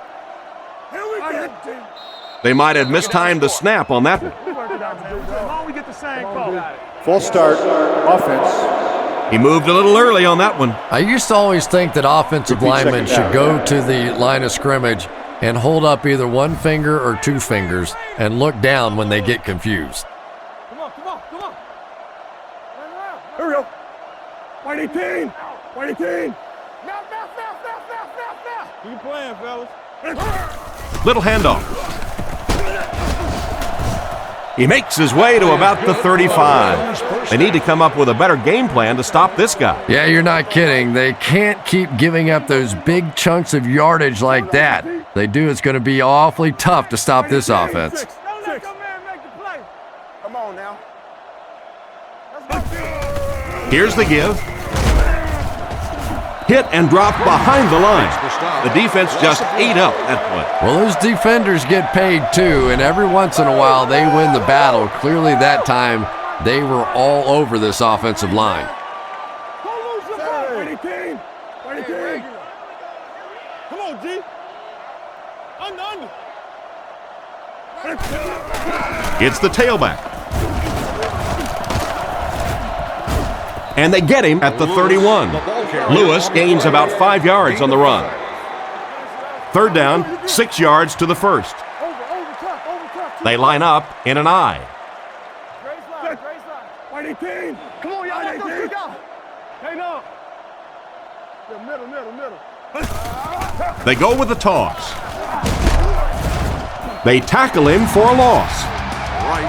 They might have mistimed the snap on that one. Full start, offense. He moved a little early on that one. I used to always think that offensive linemen should go to the line of scrimmage and hold up either one finger or 2 fingers and look down when they get confused. Here we go. Whitey King. Whitey King. Keep playing, fellas. Little handoff. He makes his way to about the 35. They need to come up with a better game plan to stop this guy. Yeah, you're not kidding. They can't keep giving up those big chunks of yardage like that. If they do, it's going to be awfully tough to stop this offense. Don't let your man make the play. Come on now. Here's the give. Hit and drop behind the line. The defense just ate up that play. Well, those defenders get paid too, and every once in a while they win the battle. Clearly that time they were all over this offensive line. Don't lose your ball. Ready, team. Ready, team. Come on, G. Under. It's the tailback. And they get him at the 31. Lewis gains about 5 yards on the run. Third down, 6 yards to the first. They line up in an I. Ready, team. Come on, y'all. Let's go. Hey, no. Middle. They go with the toss. They tackle him for a loss.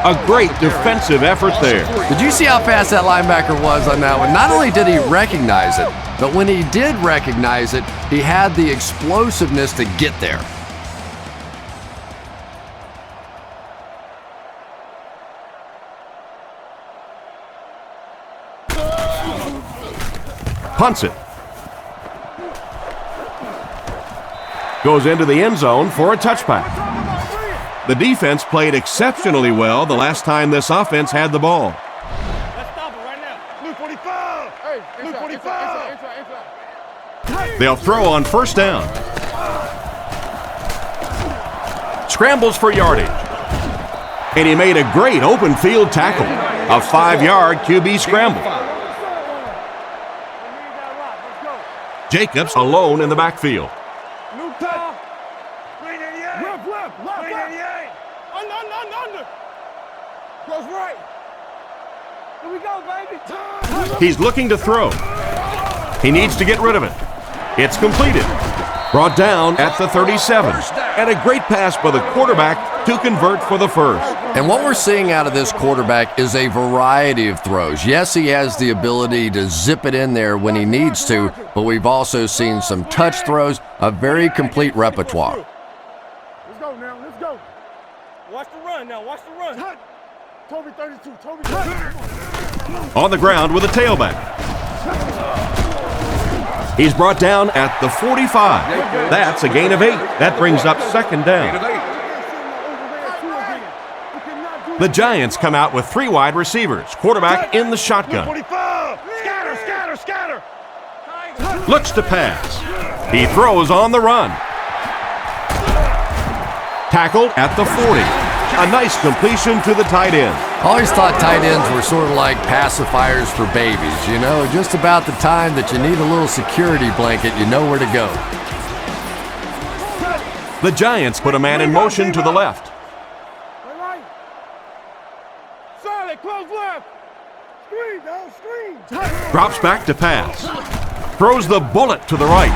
A great defensive effort there. Did you see how fast that linebacker was on that one? Not only did he recognize it, but when he did recognize it, he had the explosiveness to get there. Punts it. Goes into the end zone for a touchback. The defense played exceptionally well the last time this offense had the ball. Let's stop it right now. Blue 45. Hey, Blue 45. They'll throw on first down. Scrambles for yardage. And he made a great open field tackle. A 5-yard QB scramble. Jacobs alone in the backfield. New top. 388. Left. 388. Under. Goes right. Here we go, baby. He's looking to throw. He needs to get rid of it. It's completed. Brought down at the 37. And a great pass by the quarterback to convert for the first. And what we're seeing out of this quarterback is a variety of throws. Yes, he has the ability to zip it in there when he needs to, but we've also seen some touch throws, a very complete repertoire. Let's go now. Let's go. Watch the run now. Watch the run. Toby 32. Toby 32. On the ground with a tailback. He's brought down at the 45. That's a gain of 8. That brings up second down. The Giants come out with 3 wide receivers. Quarterback in the shotgun. 45. Scatter. Looks to pass. He throws on the run. Tackled at the 40. A nice completion to the tight end. I always thought tight ends were sort of like pacifiers for babies. You know, just about the time that you need a little security blanket, you know where to go. The Giants put a man in motion to the left. Solid, close left. Screen. Drops back to pass. Throws the bullet to the right.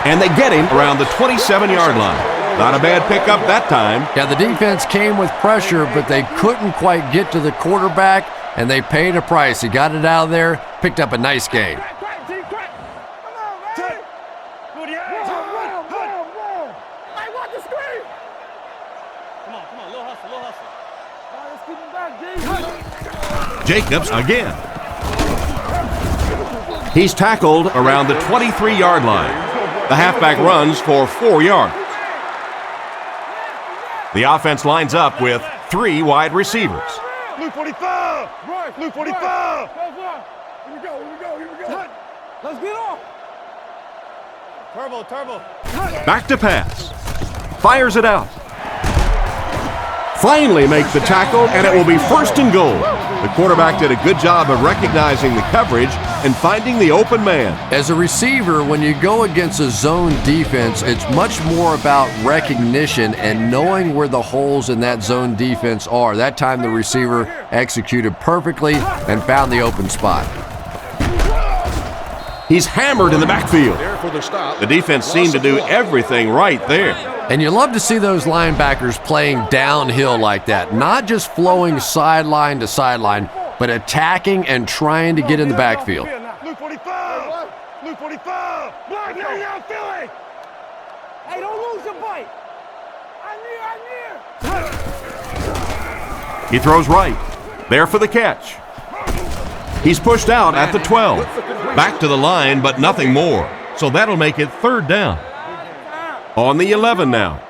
And they get him around the 27-yard line. Not a bad pickup that time. Yeah, the defense came with pressure, but they couldn't quite get to the quarterback, and they paid a price. He got it out of there, picked up a nice gain. Jacobs again. He's tackled around the 23-yard line. The halfback runs for 4 yards. The offense lines up with 3 wide receivers. Blue 45. Right. Blue 45. Here we go. Let's get off. Turbo. Back to pass. Fires it out. Finally make the tackle, and it will be first and goal. The quarterback did a good job of recognizing the coverage and finding the open man. As a receiver, when you go against a zone defense, it's much more about recognition and knowing where the holes in that zone defense are. That time the receiver executed perfectly and found the open spot. He's hammered in the backfield. The defense seemed to do everything right there. And you love to see those linebackers playing downhill like that, not just flowing sideline to sideline, but attacking and trying to get in the backfield. Luke 45! Luke 45! Block now, Philly! Hey, don't lose your bite! I'm near! He throws right. There for the catch. He's pushed out at the 12. Back to the line, but nothing more. So that'll make it 3rd down. On the 11 now.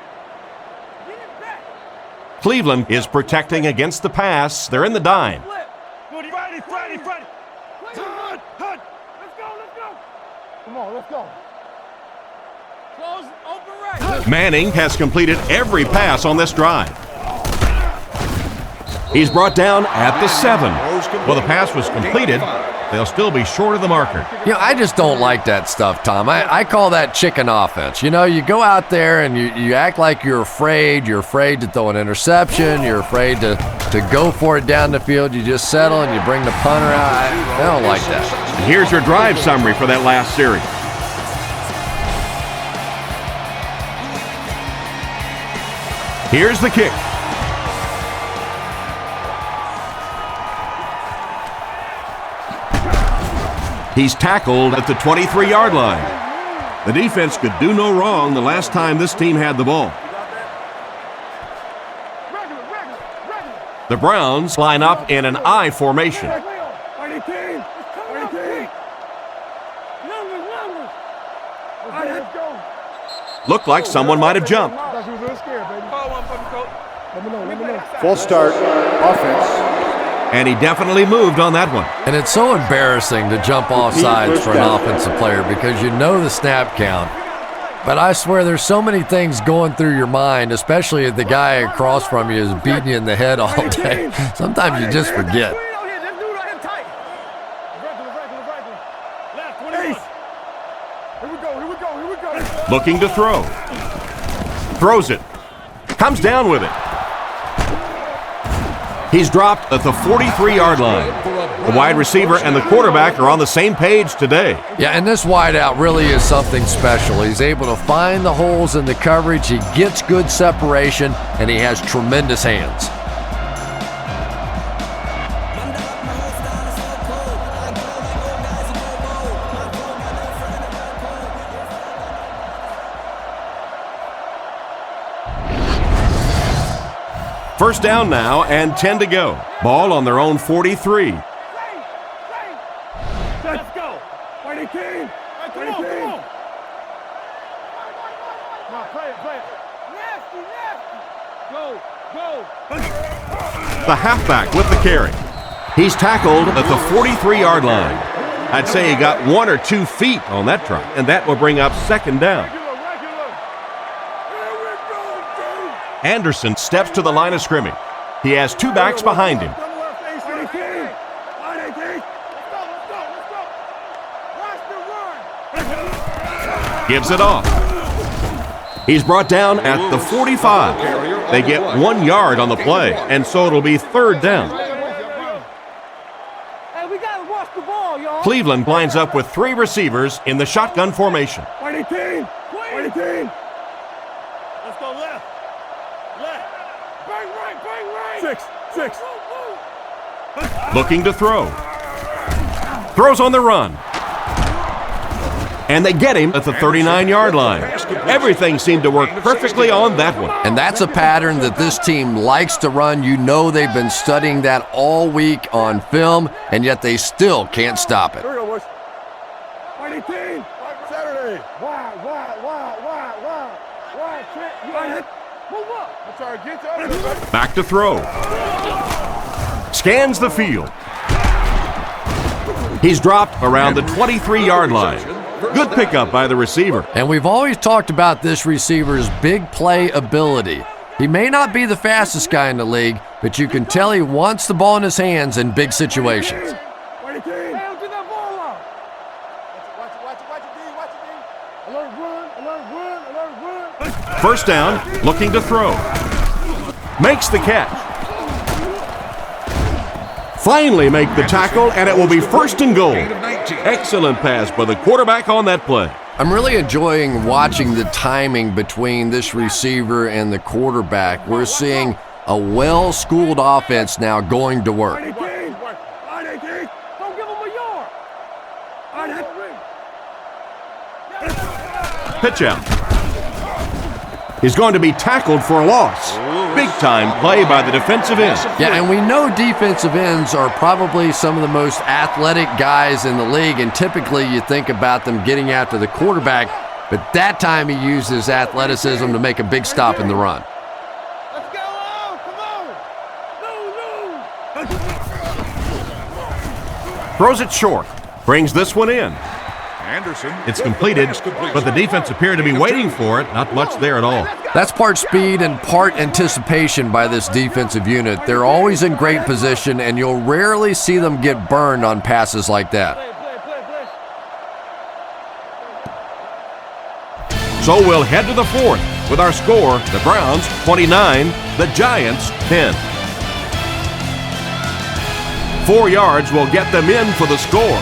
Cleveland is protecting against the pass. They're in the dime. Friday! Hunt! Let's go! Come on, let's go. Close, open right. Manning has completed every pass on this drive. He's brought down at the 7. Well, the pass was completed. They'll still be short of the marker. You know, I just don't like that stuff, Tom. I call that chicken offense. You know, you go out there and you act like you're afraid. You're afraid to throw an interception. You're afraid to go for it down the field. You just settle and you bring the punter out. I don't like that. And here's your drive summary for that last series. Here's the kick. He's tackled at the 23-yard line. The defense could do no wrong the last time this team had the ball. The Browns line up in an I formation. Looked like someone might have jumped. False start, offense. And he definitely moved on that one. And it's so embarrassing to jump off sides for an offensive player because you know the snap count. But I swear there's so many things going through your mind, especially if the guy across from you is beating you in the head all day. Sometimes you just forget. Looking to throw. Throws it. Comes down with it. He's dropped at the 43-yard line. The wide receiver and the quarterback are on the same page today. Yeah, and this wideout really is something special. He's able to find the holes in the coverage. He gets good separation, and he has tremendous hands. First down now and 10 to go. Ball on their own 43. Let's go. Play the team. Come on. No, play it. Nasty. Go. The halfback with the carry. He's tackled at the 43-yard line. I'd say he got 1 or 2 feet on that drop, and that will bring up 2nd down. Anderson steps to the line of scrimmage. He has 2 backs behind him. Gives it off. He's brought down at the 45. They get 1 yard on the play, and so it'll be 3rd down. Cleveland lines up with 3 receivers in the shotgun formation. Let's go left. Bang right. 6. Looking to throw. Throws on the run. And they get him at the 39-yard line. Everything seemed to work perfectly on that one. And that's a pattern that this team likes to run. You know they've been studying that all week on film, and yet they still can't stop it. Here we go, boys. Saturday. Wide. Trent. You got it. Move up. I'm trying to get you. Back to throw. Scans the field. He's dropped around the 23-yard line. Good pickup by the receiver. And we've always talked about this receiver's big play ability. He may not be the fastest guy in the league, but you can tell he wants the ball in his hands in big situations. First down, looking to throw. Makes the catch. Finally make the tackle, and it will be 1st and goal. Excellent pass by the quarterback on that play. I'm really enjoying watching the timing between this receiver and the quarterback. We're seeing a well-schooled offense now going to work. Don't give him a yard. Pitch out. He's going to be tackled for a loss. Big-time play by the defensive end. Yeah, and we know defensive ends are probably some of the most athletic guys in the league, and typically you think about them getting after the quarterback, but that time he used his athleticism to make a big stop in the run. Let's go on. Come on. Throws it short. Brings this one in. Anderson. It's completed, but the defense appeared to be waiting for it. Not much there at all. That's part speed and part anticipation by this defensive unit. They're always in great position, and you'll rarely see them get burned on passes like that. So we'll head to the fourth with our score, the Browns 29, the Giants 10. 4 yards will get them in for the score.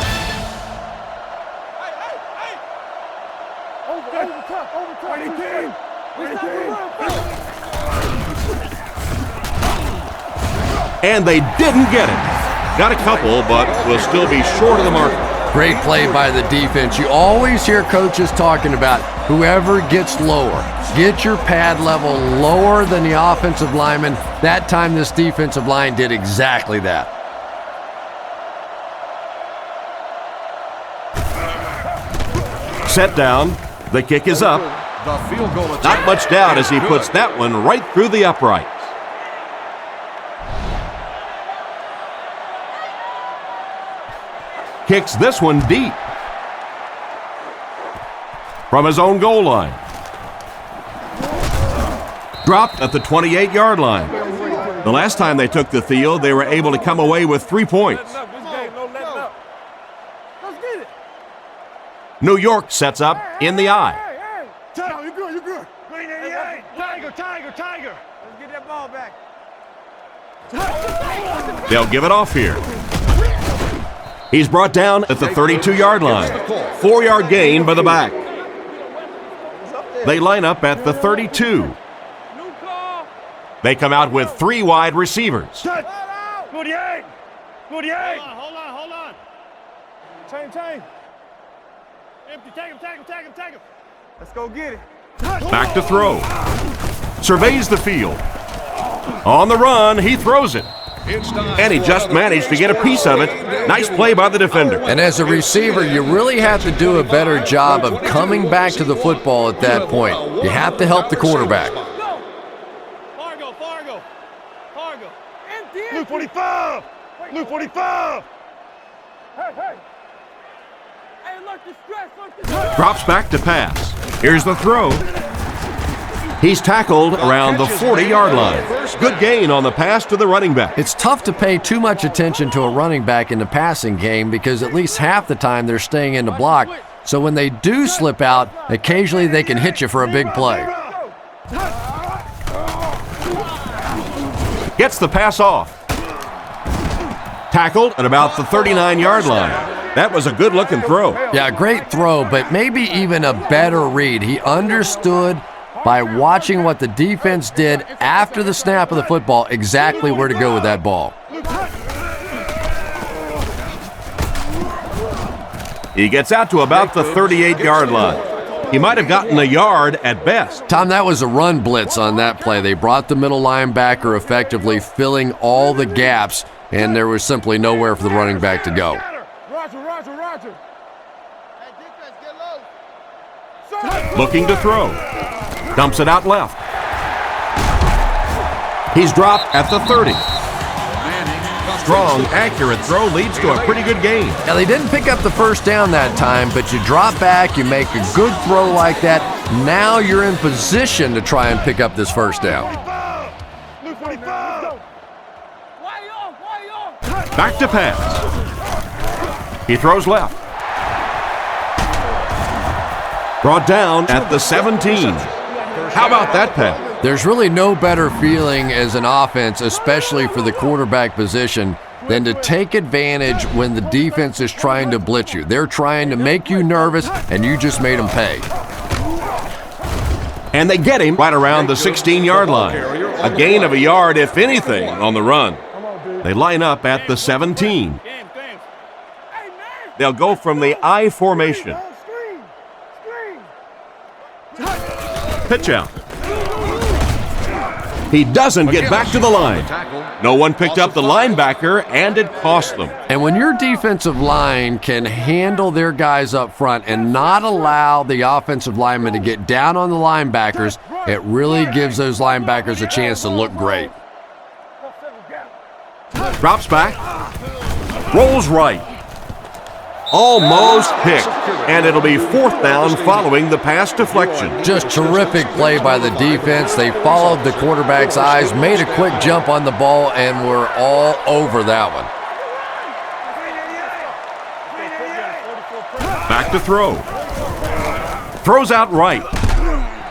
And they didn't get it. Got a couple, but will still be short of the mark. Great play by the defense. You always hear coaches talking about whoever gets lower. Get your pad level lower than the offensive lineman. That time this defensive line did exactly that. Set down. The kick is up. The field goal attempt. Not much doubt as he puts that one right through the uprights. Kicks this one deep. From his own goal line. Dropped at the 28-yard line. The last time they took the field, they were able to come away with 3 points. New York sets up in the eye. You're good. Green 88. Tiger. Let's get that ball back. They'll give it off here. He's brought down at the 32-yard line. 4-yard gain by the back. They line up at the 32. They come out with 3 wide receivers. 48. Hold on. Chain. Empty. Take him. Let's go get it. Back to throw. Surveys the field. On the run, he throws it. And he just managed to get a piece of it. Nice play by the defender. And as a receiver, you really have to do a better job of coming back to the football at that point. You have to help the quarterback. Fargo. Luke 45. Hey, look the stress. Drops back to pass. Here's the throw. He's tackled around the 40-yard line. Good gain on the pass to the running back. It's tough to pay too much attention to a running back in the passing game because at least half the time they're staying in the block. So when they do slip out, occasionally they can hit you for a big play. Gets the pass off. Tackled at about the 39-yard line. That was a good-looking throw. Yeah, great throw, but maybe even a better read. He understood by watching what the defense did after the snap of the football exactly where to go with that ball. He gets out to about the 38-yard line. He might have gotten a yard at best. Tom, that was a run blitz on that play. They brought the middle linebacker effectively filling all the gaps, and there was simply nowhere for the running back to go. Roger. Looking to throw. Dumps it out left. He's dropped at the 30. Strong, accurate throw leads to a pretty good gain. Now, they didn't pick up the first down that time, but you drop back, you make a good throw like that. Now you're in position to try and pick up this first down. Luke 45. Way off. Back to pass. He throws left. Brought down at the 17. How about that pass? There's really no better feeling as an offense, especially for the quarterback position, than to take advantage when the defense is trying to blitz you. They're trying to make you nervous, and you just made them pay. And they get him right around the 16-yard line. A gain of a yard, if anything, on the run. They line up at the 17. They'll go from the I formation. Pitch out. He doesn't get back to the line. No one picked up the linebacker, and it cost them. And when your defensive line can handle their guys up front and not allow the offensive linemen to get down on the linebackers, it really gives those linebackers a chance to look great. Drops back. Rolls right. Almost picked. And it'll be 4th down following the pass deflection. Just terrific play by the defense. They followed the quarterback's eyes, made a quick jump on the ball, and were all over that one. Back to throw. Throws out right.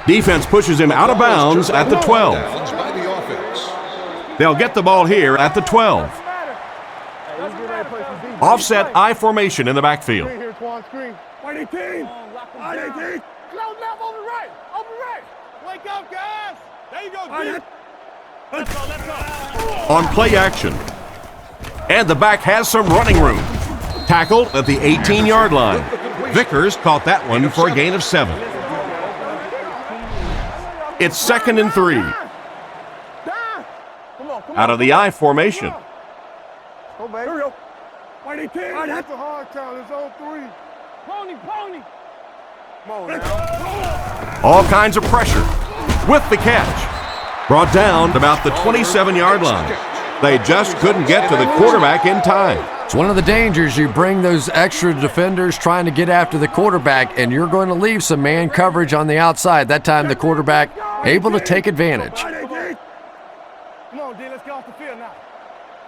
Defense pushes him out of bounds at the 12. They'll get the ball here at the 12. Offset I formation in the backfield. White 18! White 18! Cloud left, over right! Over right! Wake up, guys! There you go, G! Let's go, let's go! On play action. And the back has some running room. Tackled at the 18-yard line. Vickers caught that one for a gain of 7. It's 2nd and 3. Out of the I formation. Go, baby. Here we go. White 18! That's a hard count, it's on 3. Pony! Come on now. All kinds of pressure with the catch. Brought down at about the 27-yard line. They just couldn't get to the quarterback in time. It's one of the dangers. You bring those extra defenders trying to get after the quarterback, and you're going to leave some man coverage on the outside. That time the quarterback able to take advantage. Come on, D, let's get off the field now.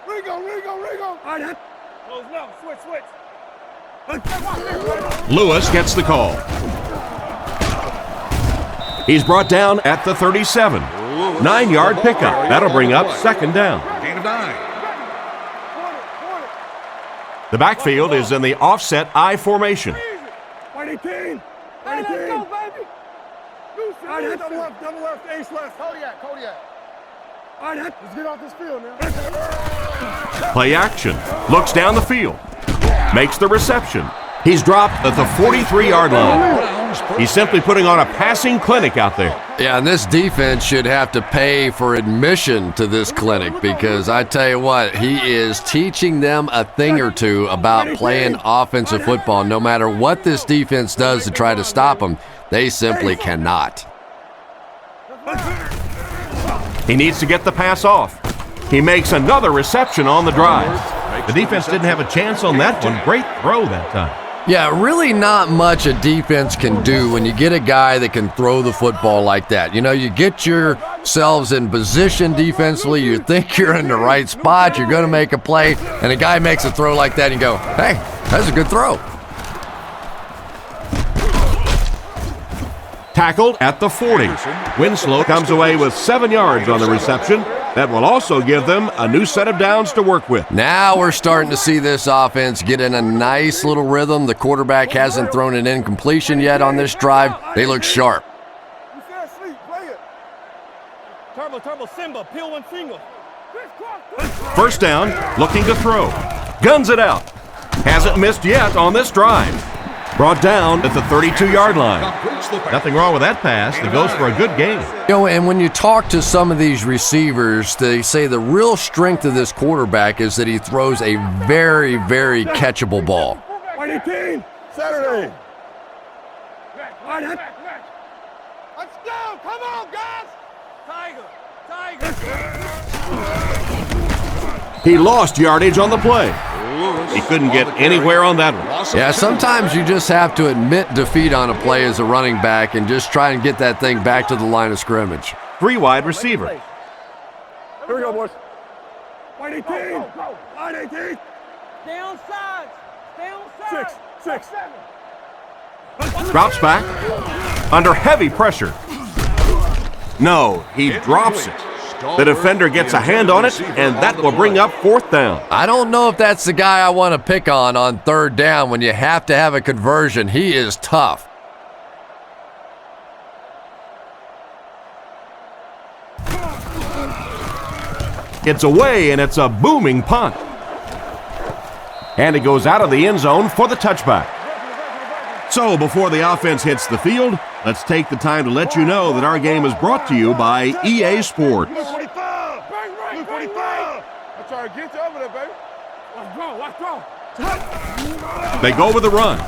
Rigo. Close now, switch. Lewis gets the call. He's brought down at the 37. 9-yard pickup. That'll bring up 2nd down. Gain of 9. The backfield is in the offset I formation. White 18! Let's go, baby! Double left, ace left. Kodiak. All right, let's get off this field now. Play action. Looks down the field. Makes the reception. He's dropped at the 43-yard line. He's simply putting on a passing clinic out there. Yeah, and this defense should have to pay for admission to this clinic because I tell you what, he is teaching them a thing or two about playing offensive football. No matter what this defense does to try to stop them, they simply cannot. He needs to get the pass off. He makes another reception on the drive. The defense didn't have a chance on that one. Great throw that time. Yeah, really not much a defense can do when you get a guy that can throw the football like that. You know, you get yourselves in position defensively, you think you're in the right spot, you're going to make a play, and a guy makes a throw like that and you go, hey, that's a good throw. Tackled at the 40. Winslow comes away with 7 yards on the reception. That will also give them a new set of downs to work with. Now we're starting to see this offense get in a nice little rhythm. The quarterback hasn't thrown an incompletion yet on this drive. They look sharp. You fell asleep, play it. Turbo, Simba, peel one finger. First down, looking to throw. Guns it out. Hasn't missed yet on this drive. Brought down at the 32-yard line. Nothing wrong with that pass. It goes for a good gain. You know, and when you talk to some of these receivers, they say the real strength of this quarterback is that he throws a very, very catchable ball. White 18, Saturday. Let's go. Come on, guys. Tiger. He lost yardage on the play. He couldn't get anywhere on that one. Yeah, sometimes you just have to admit defeat on a play as a running back and just try and get that thing back to the line of scrimmage. 3 wide receiver. Here we go, boys. White 18. White 18. Stay on sides. Stay on sides. 6. Drops back. Under heavy pressure. No, he drops it. The defender gets a hand on it, and that will bring up fourth down. I don't know if that's the guy I want to pick on third down when you have to have a conversion. He is tough. It's away, and it's a booming punt. And it goes out of the end zone for the touchback. So before the offense hits the field, let's take the time to let you know that our game is brought to you by EA Sports. Blue 45! Blue 45! I'm trying to get you over there, baby. Let's go. They go with the run.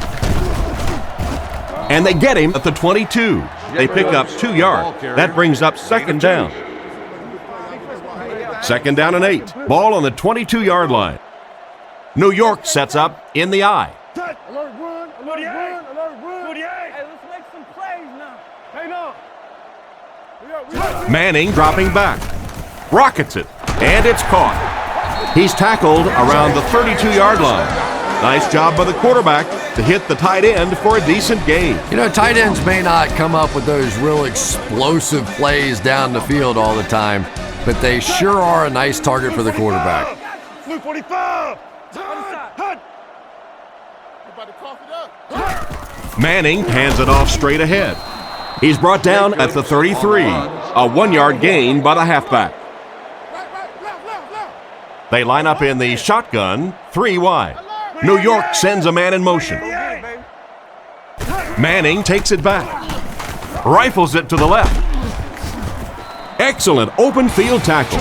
And they get him at the 22. They pick up 2 yards. That brings up second down. Second down and 8. Ball on the 22-yard line. New York sets up in the I. Alert run, alert run, alert run. 48. Hey, let's make some plays now. Hang on. Manning dropping back. Rockets it. And it's caught. He's tackled around the 32-yard line. Nice job by the quarterback to hit the tight end for a decent gain. You know, tight ends may not come up with those real explosive plays down the field all the time, but they sure are a nice target for the quarterback. Blue 45. Manning hands it off straight ahead. He's brought down at the 33. A 1-yard gain by the halfback. They line up in the shotgun, 3 wide. New York sends a man in motion. Manning takes it back. Rifles it to the left. Excellent open field tackle.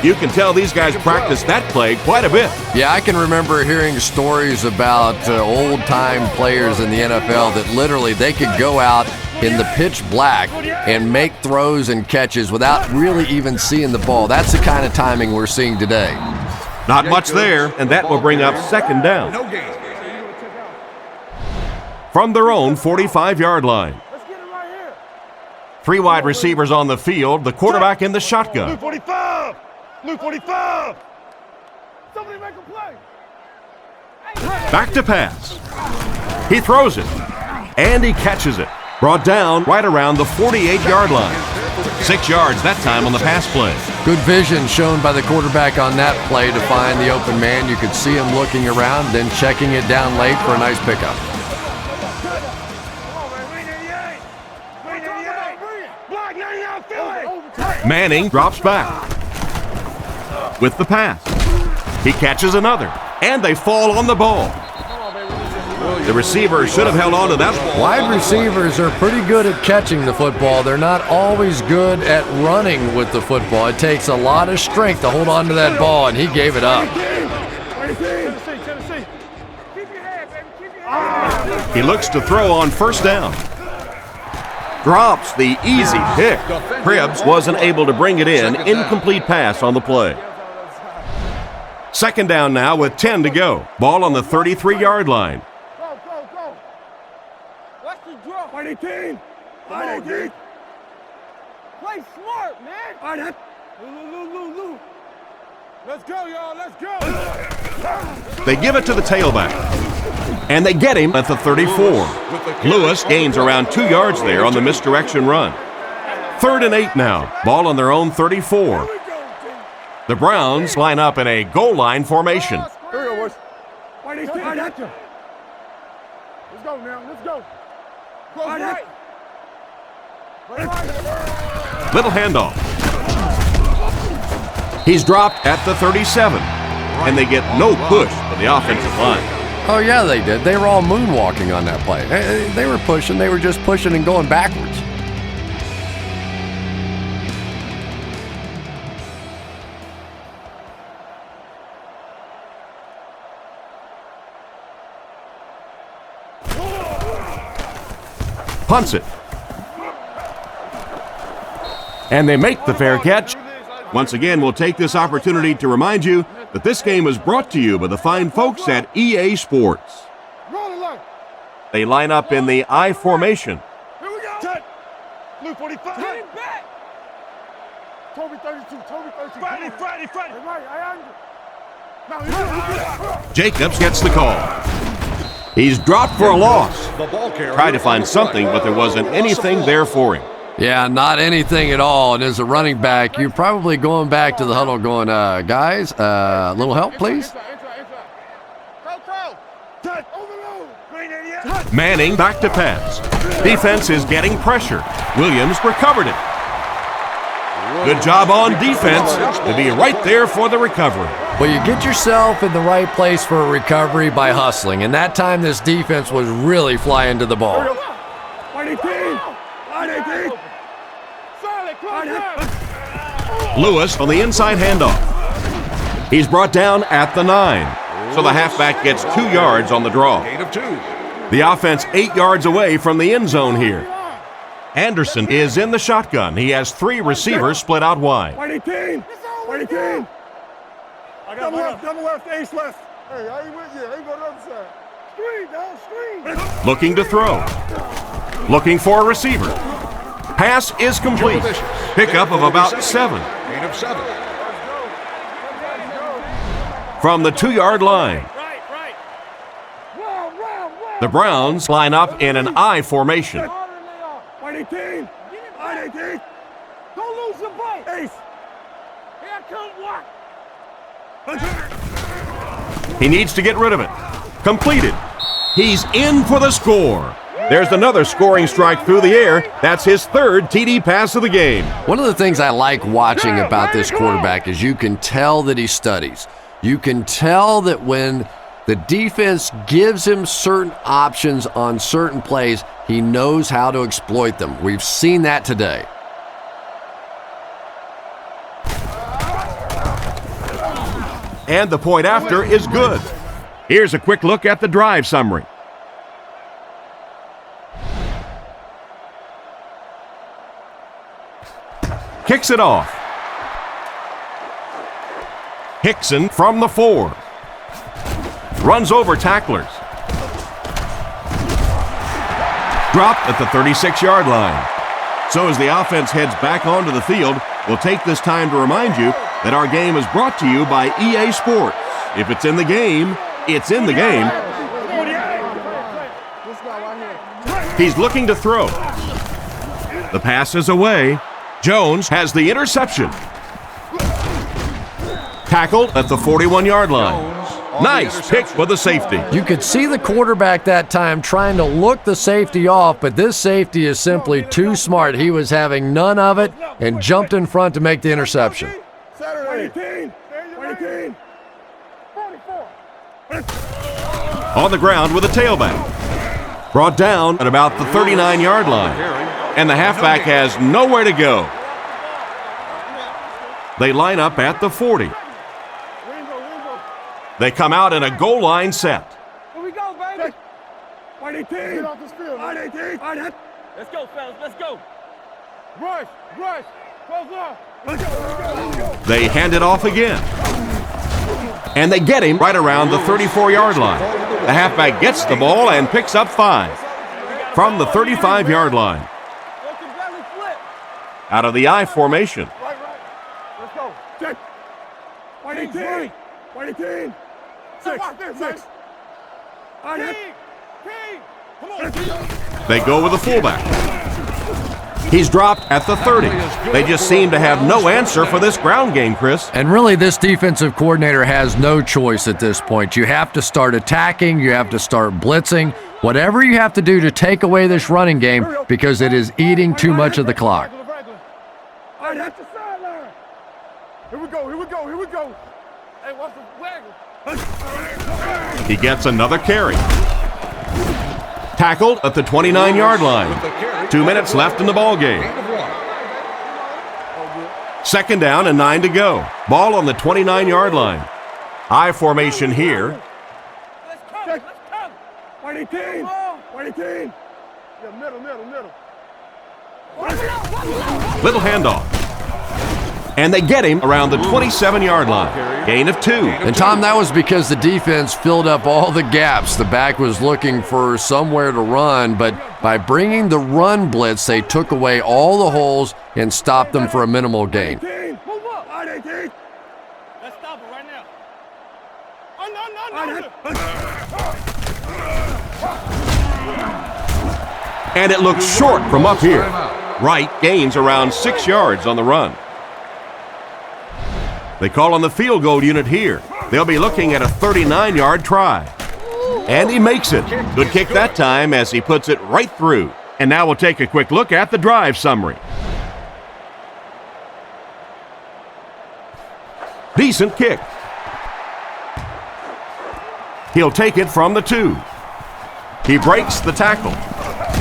You can tell these guys practice that play quite a bit. Yeah, I can remember hearing stories about old-time players in the NFL that literally they could go out in the pitch black and make throws and catches without really even seeing the ball. That's the kind of timing we're seeing today. Not much there, and that will bring up second down. From their own 45-yard line. 3 wide receivers on the field, the quarterback in the shotgun. Blue 45! Blue 45! Somebody make a play! Back to pass. He throws it, and he catches it. Brought down right around the 48-yard line. 6 yards that time on the pass play. Good vision shown by the quarterback on that play to find the open man. You could see him looking around, then checking it down late for a nice pickup. Manning drops back with the pass. He catches another, and they fall on the ball. The receiver should have held on to that ball. Wide receivers are pretty good at catching the football. They're not always good at running with the football. It takes a lot of strength to hold on to that ball, and he gave it up. He looks to throw on first down. Drops the easy pick. Cribbs wasn't able to bring it in. Incomplete pass on the play. Second down now with 10 to go. Ball on the 33-yard line. Go. Watch the draw. 18. 18. Play smart, man. Lou. Let's go, y'all. Let's go. They give it to the tailback. And they get him at the 34. Lewis gains around 2 yards there on the misdirection run. 3rd and 8 now. Ball on their own 34. The Browns line up in a goal line formation. Here we go, boys. Let's go now. Let's go. Right. Little handoff. He's dropped at the 37. And they get no push for the offensive line. Oh, yeah, they did. They were all moonwalking on that play. They were pushing. They were just pushing and going backwards. Punts it. And they make the fair catch. Once again, we'll take this opportunity to remind you that this game is brought to you by the fine folks at EA Sports. They line up in the I formation. Here we go. Cut. Blue 45. Hit him back. Toby 32. Friday. Right, I under. Jacobs gets the call. He's dropped for a loss. Tried to find something, but there wasn't anything there for him. Yeah, not anything at all. And as a running back, you're probably going back to the huddle going, guys, a little help, please? Manning back to pass. Defense is getting pressure. Williams recovered it. Good job on defense to be right there for the recovery. Well, you get yourself in the right place for a recovery by hustling. And that time, this defense was really flying to the ball. Lewis on the inside handoff. He's brought down at the 9. So the halfback gets 2 yards on the draw. Gain of 2. The offense 8 yards away from the end zone here. Anderson is in the shotgun. He has 3 receivers split out wide. Double left, ace left. Hey, I ain't with you. I ain't go to the other side. Screen, dog, screen. Looking to throw. Looking for a receiver. Pass is complete. Pickup of about 7. Gain of 7. From the 2-yard line. The Browns line up in an I formation. White 18. White 18. Don't lose your ball. Ace. Here comes what? He needs to get rid of it. Completed. He's in for the score. There's another scoring strike through the air. That's his 3rd TD pass of the game. One of the things I like watching about this quarterback is you can tell that he studies. You can tell that when the defense gives him certain options on certain plays, he knows how to exploit them. We've seen that today. And the point after is good. Here's a quick look at the drive summary. Kicks it off. Hickson from the 4. Runs over tacklers. Dropped at the 36-yard line. So as the offense heads back onto the field, we'll take this time to remind you that our game is brought to you by EA Sports. If it's in the game, it's in the game. He's looking to throw. The pass is away. Jones has the interception. Tackled at the 41-yard line. Nice pick for the safety. You could see the quarterback that time trying to look the safety off, but this safety is simply too smart. He was having none of it and jumped in front to make the interception. On the ground with a tailback. Brought down at about the 39-yard line. And the halfback has nowhere to go. They line up at the 40. They come out in a goal line set. Here we go, baby. White 18. Get off this field. White 18. Let's go, fellas. Let's go. Rush. Close up. Let's go. They hand it off again. And they get him right around the 34-yard line. The halfback gets the ball and picks up 5 from the 35-yard line. Out of the I formation. Right. Let's go. Check. White 18. White 18. 6. Come on. They go with the fullback. He's dropped at the 30. They just seem to have no answer for this ground game, Chris. And really, this defensive coordinator has no choice at this point. You have to start attacking. You have to start blitzing. Whatever you have to do to take away this running game because it is eating too much of the clock. All right, that's the sideline. Here we go. Hey, what's the waggle? He gets another carry. Tackled at the 29-yard line. 2 minutes left in the ball game. 2nd down and 9 to go. Ball on the 29-yard line. I formation here. Let's come. White 18. White 18. Yeah, middle. Little handoff. And they get him around the 27-yard line. Gain of 2. And, Tom, that was because the defense filled up all the gaps. The back was looking for somewhere to run, but by bringing the run blitz, they took away all the holes and stopped them for a minimal gain. Move up. Let's stop it right now. And it looks short from up here. Wright gains around 6 yards on the run. They call on the field goal unit here. They'll be looking at a 39-yard try. And he makes it. Good kick that time as he puts it right through. And now we'll take a quick look at the drive summary. Decent kick. He'll take it from the 2. He breaks the tackle.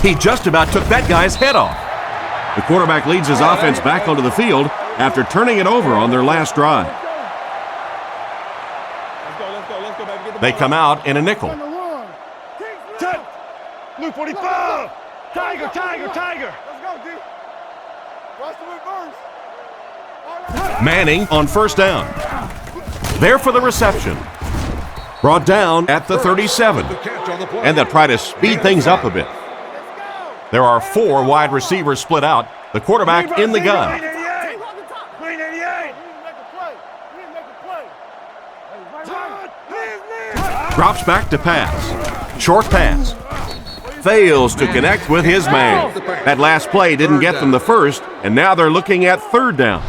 He just about took that guy's head off. The quarterback leads his offense back onto the field after turning it over on their last drive. They come out in a nickel. Blue 45. Tiger, Tiger, Tiger. Let's go, D. Watch the reverse. Manning on first down. There for the reception. Brought down at the 37. And they'll try to speed things up a bit. There are 4 wide receivers split out. The quarterback in the gun. Drops back to pass. Short pass. Fails to connect with his man. That last play didn't get them the first, and now they're looking at third down.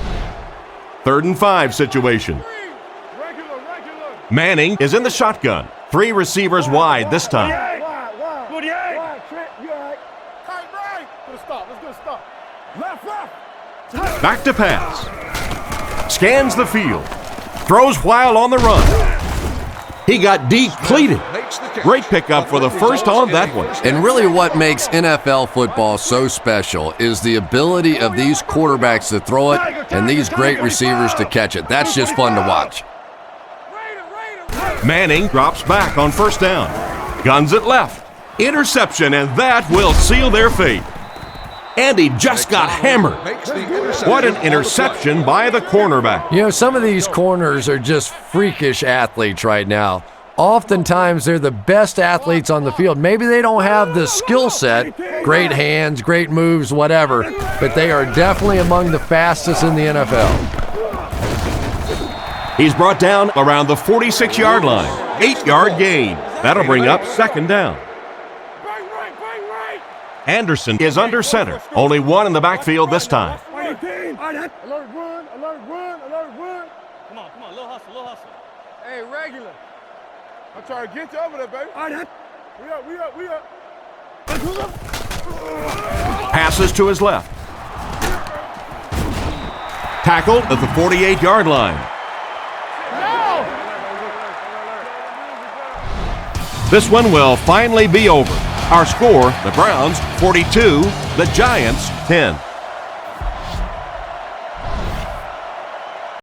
3rd and 5 situation. Manning is in the shotgun. 3 receivers wide this time. Back to pass. Scans the field. Throws while on the run. He got depleted. Great pickup for the first on that one. And really what makes NFL football so special is the ability of these quarterbacks to throw it and these great receivers to catch it. That's just fun to watch. Manning drops back on first down. Guns it left. Interception, and that will seal their fate. And he just got hammered. What an interception by the cornerback. You know, some of these corners are just freakish athletes right now. Oftentimes, they're the best athletes on the field. Maybe they don't have the skill set, great hands, great moves, whatever, but they are definitely among the fastest in the NFL. He's brought down around the 46-yard line. 8-yard gain. That'll bring up second down. Anderson is under center. Only one in the backfield this time. Alert run, alert run, alert run. Come on, little hustle. Hey, regular. I'm trying to get you over there, baby. We up. Passes to his left. Tackled at the 48-yard line. This one will finally be over. Our score, the Browns 42, the Giants 10.